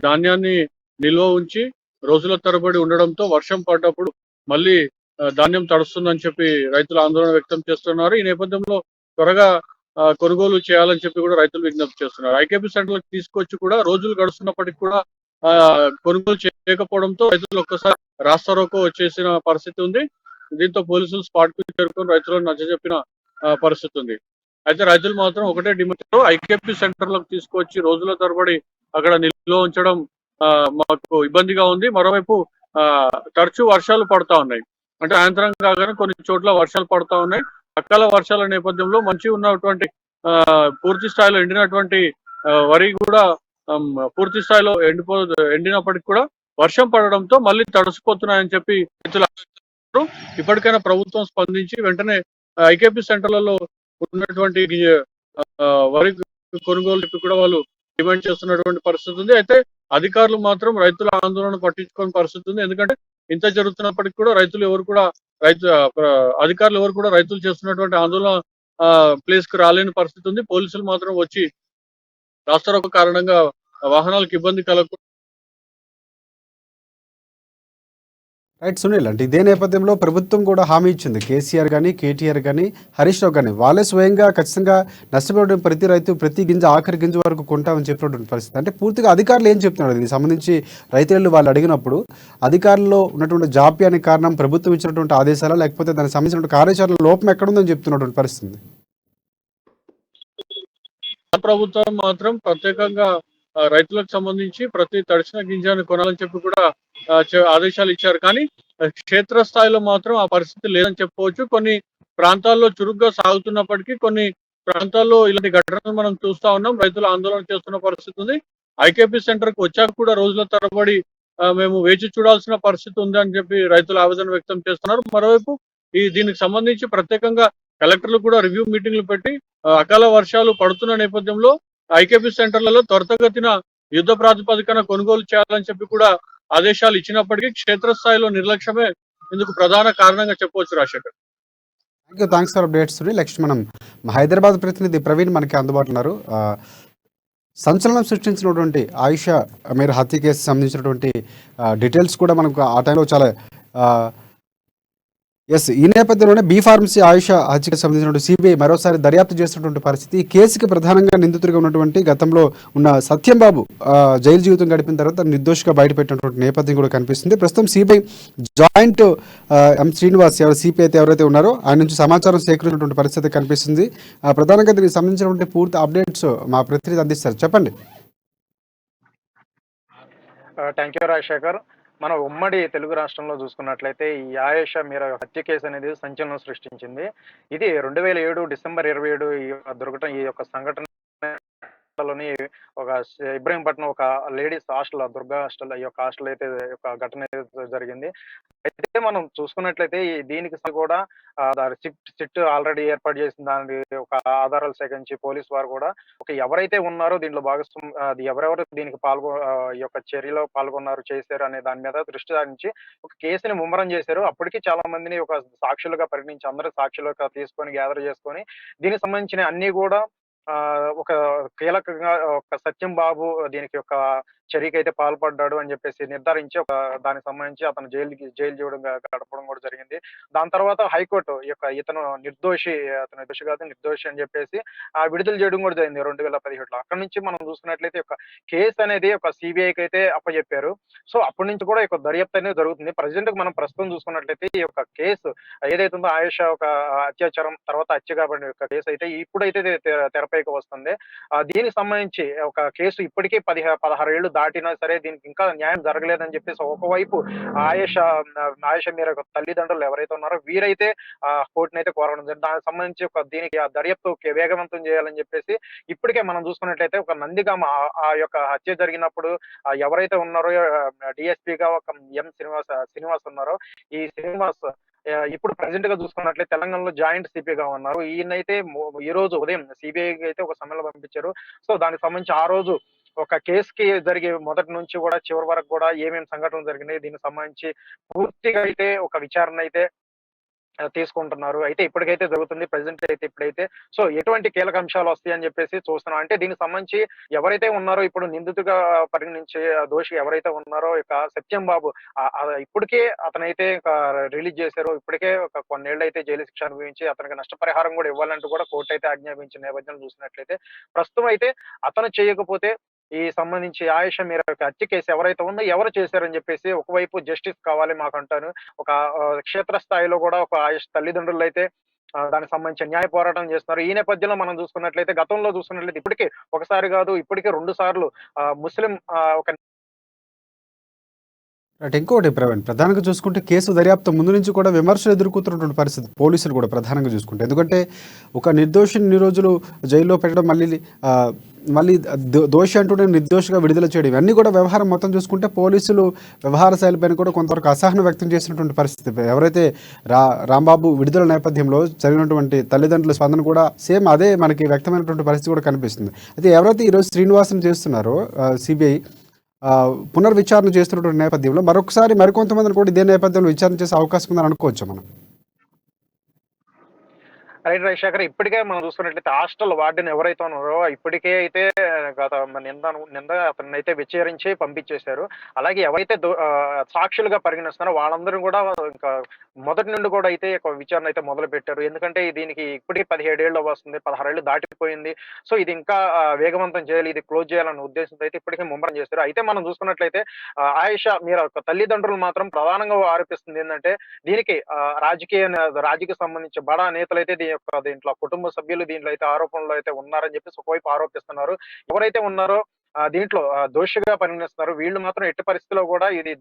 ధాన్యాన్ని నిల్వ ఉంచి రోజుల తరబడి ఉండడంతో వర్షం పడ్డప్పుడు మళ్ళీ ధాన్యం తడుస్తుందని చెప్పి రైతులు ఆందోళన వ్యక్తం చేస్తున్నారు. ఈ నేపథ్యంలో త్వరగా కొనుగోలు చేయాలని చెప్పి కూడా రైతులు విజ్ఞప్తి చేస్తున్నారు. ఐకేపీ సెంటర్లకు తీసుకొచ్చి కూడా రోజులు గడుస్తున్నప్పటికీ కూడా కొనుగోలు చేయకపోవడంతో రైతులు ఒక్కసారి రాస్తారోకో వచ్చేసిన పరిస్థితి ఉంది. దీంతో పోలీసులు స్పాట్ కు చేరుకొని రైతులను నచ్చజెప్పిన పరిస్థితి ఉంది. అయితే రైతులు మాత్రం ఒకటే డిమాండ్, ఐకేపీ సెంటర్లకు తీసుకొచ్చి రోజుల తరబడి అక్కడ నిల్వ ఉంచడం మాకు ఇబ్బందిగా ఉంది. మరోవైపు తరచూ వర్షాలు పడతా ఉన్నాయి. అంటే సాయంత్రం కాగానే కొన్ని చోట్ల వర్షాలు పడతా ఉన్నాయి. అకాల వర్షాల నేపథ్యంలో మంచి ఉన్నటువంటి పూర్తి స్థాయిలో ఎండినటువంటి వరి కూడా పూర్తి స్థాయిలో ఎండినప్పటికీ కూడా వర్షం పడడంతో మళ్ళీ తడిసిపోతున్నాయని చెప్పి రైతులు ఇప్పటికైనా ప్రభుత్వం స్పందించి వెంటనే ఐకేపీ సెంటర్లలో ఉన్నటువంటి వరి కొనుగోలు కూడా వాళ్ళు డిమాండ్ చేస్తున్నటువంటి పరిస్థితి ఉంది. అయితే అధికారులు మాత్రం రైతుల ఆందోళన పట్టించుకోని పరిస్థితి ఉంది. ఎందుకంటే ఇంత జరుగుతున్నప్పటికీ కూడా అధికారులు ఎవరు కూడా రైతులు చేస్తున్నటువంటి ఆందోళన ప్లేస్ కు రాలేని పరిస్థితి ఉంది. పోలీసులు మాత్రం వచ్చి రాస్తారోకో కారణంగా వాహనాలకు ఇబ్బంది కలగకుండా. రైట్ సునీల్, అంటే ఇదే నేపథ్యంలో ప్రభుత్వం కూడా హామీ ఇచ్చింది. కేసీఆర్ కానీ, కేటీఆర్ కానీ, హరీష్ రావు కానీ వాళ్ళే స్వయంగా ఖచ్చితంగా నష్టపోవడం ప్రతి రైతు ప్రతి గింజ ఆఖరి గింజ వరకు కొంటామని చెప్పినటువంటి పరిస్థితి. అంటే పూర్తిగా అధికారులు ఏం చెప్తున్నారు దీనికి సంబంధించి రైతులు వాళ్ళు అడిగినప్పుడు అధికారుల్లో ఉన్నటువంటి జాప్యానికి కారణం ప్రభుత్వం ఇచ్చినటువంటి ఆదేశాలు, లేకపోతే దానికి సంబంధించిన కార్యాచరణ లోపం ఎక్కడుందని చెప్తున్నటువంటి పరిస్థితి. ప్రభుత్వం మాత్రం ప్రత్యేకంగా రైతులకు సంబంధించి ప్రతి తడిసిన గింజాన్ని కొనాలని చెప్పి కూడా ఆదేశాలు ఇచ్చారు. కానీ క్షేత్రస్థాయిలో మాత్రం ఆ పరిస్థితి లేదని చెప్పవచ్చు. కొన్ని ప్రాంతాల్లో చురుగ్గా సాగుతున్నప్పటికీ కొన్ని ప్రాంతాల్లో ఇలాంటి ఘటనలు మనం చూస్తా ఉన్నాం. రైతులు ఆందోళన చేస్తున్న పరిస్థితి ఉంది. ఐకేపీ సెంటర్ కు వచ్చాక కూడా రోజుల తరబడి మేము వేచి చూడాల్సిన పరిస్థితి ఉంది అని చెప్పి రైతులు ఆవేదన వ్యక్తం చేస్తున్నారు. మరోవైపు దీనికి సంబంధించి ప్రత్యేకంగా కలెక్టర్లు కూడా రివ్యూ మీటింగ్లు పెట్టి అకాల వర్షాలు పడుతున్న నేపథ్యంలో ఐకేపీ సెంటర్లలో త్వరితగతిన యుద్ధ ప్రాతిపదికన కొనుగోలు చేయాలని చెప్పి కూడా ఆదేశాలు ఇచ్చినప్పటికీ క్షేత్రస్థాయిలో నిర్లక్ష్యమే ఇందుకు ప్రధాన కారణంగా చెప్పవచ్చు. Rajasekhar, thanks for updates. Next మనం హైదరాబాద్ ప్రతినిధి ప్రవీణ్ మనకి అందుబాటులో ఉన్నారు. సంచలనం సృష్టించినటువంటి ఆయిషా మీర్ హత్య కేసు సంబంధించినటువంటి డీటెయిల్స్ కూడా మనకు ఆ టైంలో చాలా ఈ నేపథ్యంలోనే బీ ఫార్మసీ ఆయిషా హత్యకు సంబంధించిన సిబిఐ మరోసారి దర్యాప్తు చేస్తున్నటువంటి పరిస్థితి. ఈ కేసుకి ప్రధానంగా నిందితుడిగా ఉన్నటువంటి గతంలో ఉన్న సత్యం బాబు జైలు జీవితం గడిపిన తర్వాత నిర్దోషిగా బయటపెట్టినటువంటి నేపథ్యం కూడా కనిపిస్తుంది. ప్రస్తుతం సిబిఐ జాయింట్ ఎం శ్రీనివాస్ సిపిఐ అయితే ఎవరైతే ఉన్నారో ఆయన నుంచి సమాచారం సేకరించినటువంటి పరిస్థితి కనిపిస్తుంది. ప్రధానంగా దీనికి సంబంధించినటువంటి పూర్తి అప్డేట్స్ మా ప్రతినిధి అందిస్తారు. చెప్పండి. Thank you Rajasekhar. మన ఉమ్మడి తెలుగు రాష్ట్రంలో చూసుకున్నట్లయితే ఈ ఆయేషా మీరా హత్య కేసు అనేది సంచలనం సృష్టించింది. ఇది 2007 డిసెంబర్ 27 ఈ యొక్క సంఘటన లోని ఒక ఇబ్రహీంపట్నం ఒక లేడీస్ హాస్టల్, దుర్గా హాస్టల్, ఈ యొక్క హాస్టల్ అయితే ఒక ఘటన జరిగింది. అయితే మనం చూసుకున్నట్లయితే దీనికి కూడా సిట్ ఆల్రెడీ ఏర్పాటు చేసిన దాని ఒక ఆధారాలు సేకరించి పోలీసు వారు కూడా ఎవరైతే ఉన్నారో దీంట్లో ఎవరెవరు దీనికి ఈ యొక్క చర్యలో పాల్గొన్నారు చేశారు అనే దాని మీద దృష్టి సారించి ఒక కేసుని ముమ్మరం చేశారు. అప్పటికి చాలా మందిని ఒక సాక్షులుగా పరిగణించి అందరూ సాక్షులుగా తీసుకొని గ్యాదర్ చేసుకొని దీనికి సంబంధించిన అన్ని కూడా ఒక కీలకంగా ఒక సత్యం బాబు దీనికి ఒక చర్యకి అయితే పాల్పడ్డాడు అని చెప్పేసి నిర్ధారించి దానికి సంబంధించి అతను జైలు జీవడం గడపడం కూడా జరిగింది. దాని తర్వాత హైకోర్టు ఇతను నిర్దోషి అని చెప్పేసి విడుదల చేయడం కూడా జరిగింది 2017లో. అక్కడి నుంచి మనం చూసుకున్నట్లయితే కేసు అనేది ఒక సిబిఐకి అయితే అప్పచెప్పారు. సో అప్పటి నుంచి కూడా దర్యాప్తు అనేది జరుగుతుంది. మనం ప్రస్తుతం చూసుకున్నట్లయితే ఈ యొక్క కేసు ఏదైతే ఉందో ఆయేషా ఒక అత్యాచారం తర్వాత హత్య కాబట్టి కేసు అయితే ఇప్పుడైతే తెరపైకి వస్తుంది. దీనికి సంబంధించి ఒక కేసు ఇప్పటికే 16 ఏళ్లు దాటినా సరే దీనికి ఇంకా న్యాయం జరగలేదని చెప్పేసి ఒకవైపు ఆయేష ఆయేష మీరా యొక్క తల్లిదండ్రులు ఎవరైతే ఉన్నారో వీరైతే కోర్టుని అయితే కోరడం జరిగింది. దానికి సంబంధించి దీనికి ఆ దర్యాప్తు వేగవంతం చేయాలని చెప్పేసి ఇప్పటికే మనం చూసుకున్నట్లయితే ఒక నందిగామ ఆ యొక్క హత్య జరిగినప్పుడు ఎవరైతే ఉన్నారో డిఎస్పీగా ఒక శ్రీనివాస్ ఉన్నారో, ఈ శ్రీనివాస్ ఇప్పుడు ప్రెసెంట్ గా చూసుకున్నట్లయితే తెలంగాణలో జాయింట్ సిపిగా ఉన్నారు. ఈయనైతే ఈ రోజు ఉదయం సిబిఐకి అయితే ఒక సమ్మెలో పంపించారు. సో దానికి సంబంధించి ఆ రోజు ఒక కేసుకి జరిగే మొదటి నుంచి కూడా చివరి వరకు కూడా ఏమేమి సంఘటనలు జరిగినాయి దీనికి సంబంధించి పూర్తిగా అయితే ఒక విచారణ అయితే తీసుకుంటున్నారు. అయితే ఇప్పటికైతే జరుగుతుంది ప్రెసెంట్ అయితే ఇప్పుడైతే. సో ఎటువంటి కీలక అంశాలు వస్తాయని చెప్పేసి చూస్తున్నాం. అంటే దీనికి సంబంధించి ఎవరైతే ఉన్నారో ఇప్పుడు నిందితుగా పరిగణించే దోషి ఎవరైతే ఉన్నారో ఇక సత్యం బాబు ఇప్పటికే అతనైతే రిలీజ్ చేశారు. ఇప్పటికే ఒక కొన్నేళ్ళు అయితే జైలు శిక్ష అనుభవించి అతనికి నష్టపరిహారం కూడా ఇవ్వాలంటూ కూడా కోర్టు అయితే ఆజ్ఞాపించిన నేపథ్యం చూసినట్లయితే ప్రస్తుతం అయితే అతను చేయకపోతే ఈ సంబంధించి ఆయేష మీరా యొక్క హత్య కేసు ఎవరైతే ఉందో ఎవరు చేశారని చెప్పేసి ఒకవైపు జస్టిస్ కావాలి మాకంటాను. ఒక క్షేత్రస్థాయిలో కూడా ఒక ఆయేష తల్లిదండ్రులు అయితే దానికి సంబంధించి న్యాయ పోరాటం చేస్తున్నారు. ఈ నేపథ్యంలో మనం చూసుకున్నట్లయితే గతంలో చూసుకున్నట్లయితే ఇప్పటికే ఒకసారి కాదు ఇప్పటికే 2 సార్లు ముస్లిం ఒక అంటే ఇంకోటి ప్రవీణ్, ప్రధానంగా చూసుకుంటే కేసు దర్యాప్తు ముందు నుంచి కూడా విమర్శలు ఎదుర్కొంటున్నటువంటి పరిస్థితి పోలీసులు కూడా ప్రధానంగా చూసుకుంటే. ఎందుకంటే ఒక నిర్దోషిని ఇన్ని రోజులు జైల్లో పెట్టడం, మళ్ళీ దోషి అంటూనే నిర్దోషిగా విడుదల చేయడం, ఇవన్నీ కూడా వ్యవహారం మొత్తం చూసుకుంటే పోలీసులు వ్యవహార శైలిపైన కూడా కొంతవరకు అసహనం వ్యక్తం చేసినటువంటి పరిస్థితి. ఎవరైతే రాంబాబు విడుదల నేపథ్యంలో జరిగినటువంటి తల్లిదండ్రుల స్పందన కూడా సేమ్ అదే మనకి వ్యక్తమైనటువంటి పరిస్థితి కూడా కనిపిస్తుంది. అయితే ఎవరైతే ఈరోజు శ్రీనివాసన్ చేస్తున్నారో సిబిఐ పునర్విచారణ చేస్తున్నటువంటి నేపథ్యంలో మరొకసారి మరికొంతమందిని కూడా ఇదే నేపథ్యంలో విచారణ చేసే అవకాశం ఉందని అనుకోవచ్చు మనం. రైట్ రాజశేఖర్, ఇప్పటికే మనం చూసుకున్నట్లయితే హాస్టల్ వార్డెన్ ఎవరైతే ఉన్నారో ఇప్పటికే అయితే గత నింద అతన్ని అయితే విచారించి పంపించేశారు. అలాగే ఎవరైతే సాక్షులుగా పరిగణిస్తున్నారో వాళ్ళందరూ కూడా ఇంకా మొదటి నుండి కూడా అయితే విచారణ అయితే మొదలు పెట్టారు. ఎందుకంటే దీనికి ఇప్పటికీ 17 ఏళ్ళు వస్తుంది, 16 ఏళ్ళు దాటిపోయింది. సో ఇది ఇంకా వేగవంతం చేయాలి, ఇది క్లోజ్ చేయాలన్న ఉద్దేశంతో అయితే ఇప్పటికే ముమ్మరం చేశారు. అయితే మనం చూసుకున్నట్లయితే ఆయేష మీరా తల్లిదండ్రులు మాత్రం ప్రధానంగా ఆరోపిస్తుంది ఏంటంటే దీనికి రాజకీయ సంబంధించి బడా నేతలు అయితే దీంట్లో కుటుంబ సభ్యులు దీంట్లో అయితే ఆరోపణలు అయితే ఉన్నారని చెప్పేసి ఒకవైపు ఆరోపిస్తున్నారు. ఎవరైతే ఉన్నారో దీంట్లో దోషిగా పరిగణిస్తున్నారు. వీళ్ళు మాత్రం ఎట్టి పరిస్థితిలో కూడా ఇది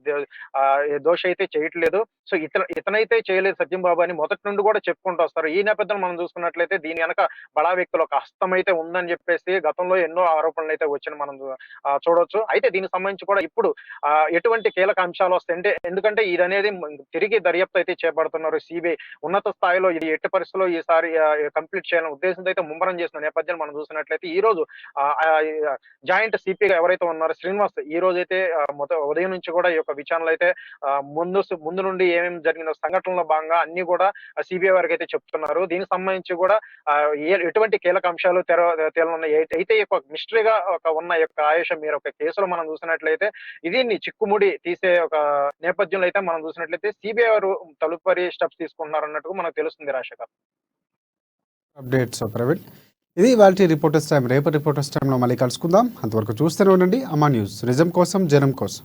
దోషి అయితే చేయట్లేదు. సో ఇతనైతే చేయలేదు సత్యం బాబు అని మొదటి నుండి కూడా చెప్పుకుంటూ వస్తారు. ఈ నేపథ్యంలో మనం చూసుకున్నట్లయితే దీని వెనక బడా వ్యక్తులు ఒక హస్తం అయితే ఉందని చెప్పేసి గతంలో ఎన్నో ఆరోపణలు అయితే వచ్చిన మనం చూడొచ్చు. అయితే దీనికి సంబంధించి కూడా ఇప్పుడు ఎటువంటి కీలక అంశాలు వస్తాయి ఎందుకంటే ఇది అనేది తిరిగి దర్యాప్తు అయితే చేపడుతున్నారు సిబిఐ ఉన్నత స్థాయిలో. ఇది ఎట్టి పరిస్థితుల్లో ఈసారి కంప్లీట్ చేయాలనే ఉద్దేశంతో అయితే ముమ్మరం చేసిన నేపథ్యం మనం చూసినట్లయితే ఈ రోజు జాయింట్ సిపిగా ఎవరైతే ఉన్నారో శ్రీనివాస్ ఈ రోజు అయితే ఉదయం నుంచి కూడా ఈ యొక్క విచారణలు అయితే ముందు నుండి ఏమేమి జరిగిన సంఘటనలో భాగంగా అన్ని కూడా సిబిఐ వారికి అయితే చెప్తున్నారు. దీనికి సంబంధించి కూడా ఎటువంటి కీలక అంశాలు తేలనున్నాయి. అయితే ఈ మిస్టరీగా ఉన్న యొక్క ఆయేష మీరా ఒక కేసులో మనం చూసినట్లయితే దీన్ని చిక్కుముడి తీసే ఒక నేపథ్యంలో అయితే మనం చూసినట్లయితే సిబిఐ వారు తదుపరి స్టెప్స్ తీసుకుంటున్నారు అన్నట్టుగా మనకు తెలుస్తుంది. రాజశేఖర్, అప్డేట్స్ ప్రవీణ్. ఇది ఇవాల్టి రిపోర్టర్స్ టైం. రేపటి రిపోర్టర్స్ టైంలో మళ్ళీ కలుసుకుందాం. అంతవరకు చూస్తూనే ఉండండి అమ్మా న్యూస్, నిజం కోసం జనం కోసం.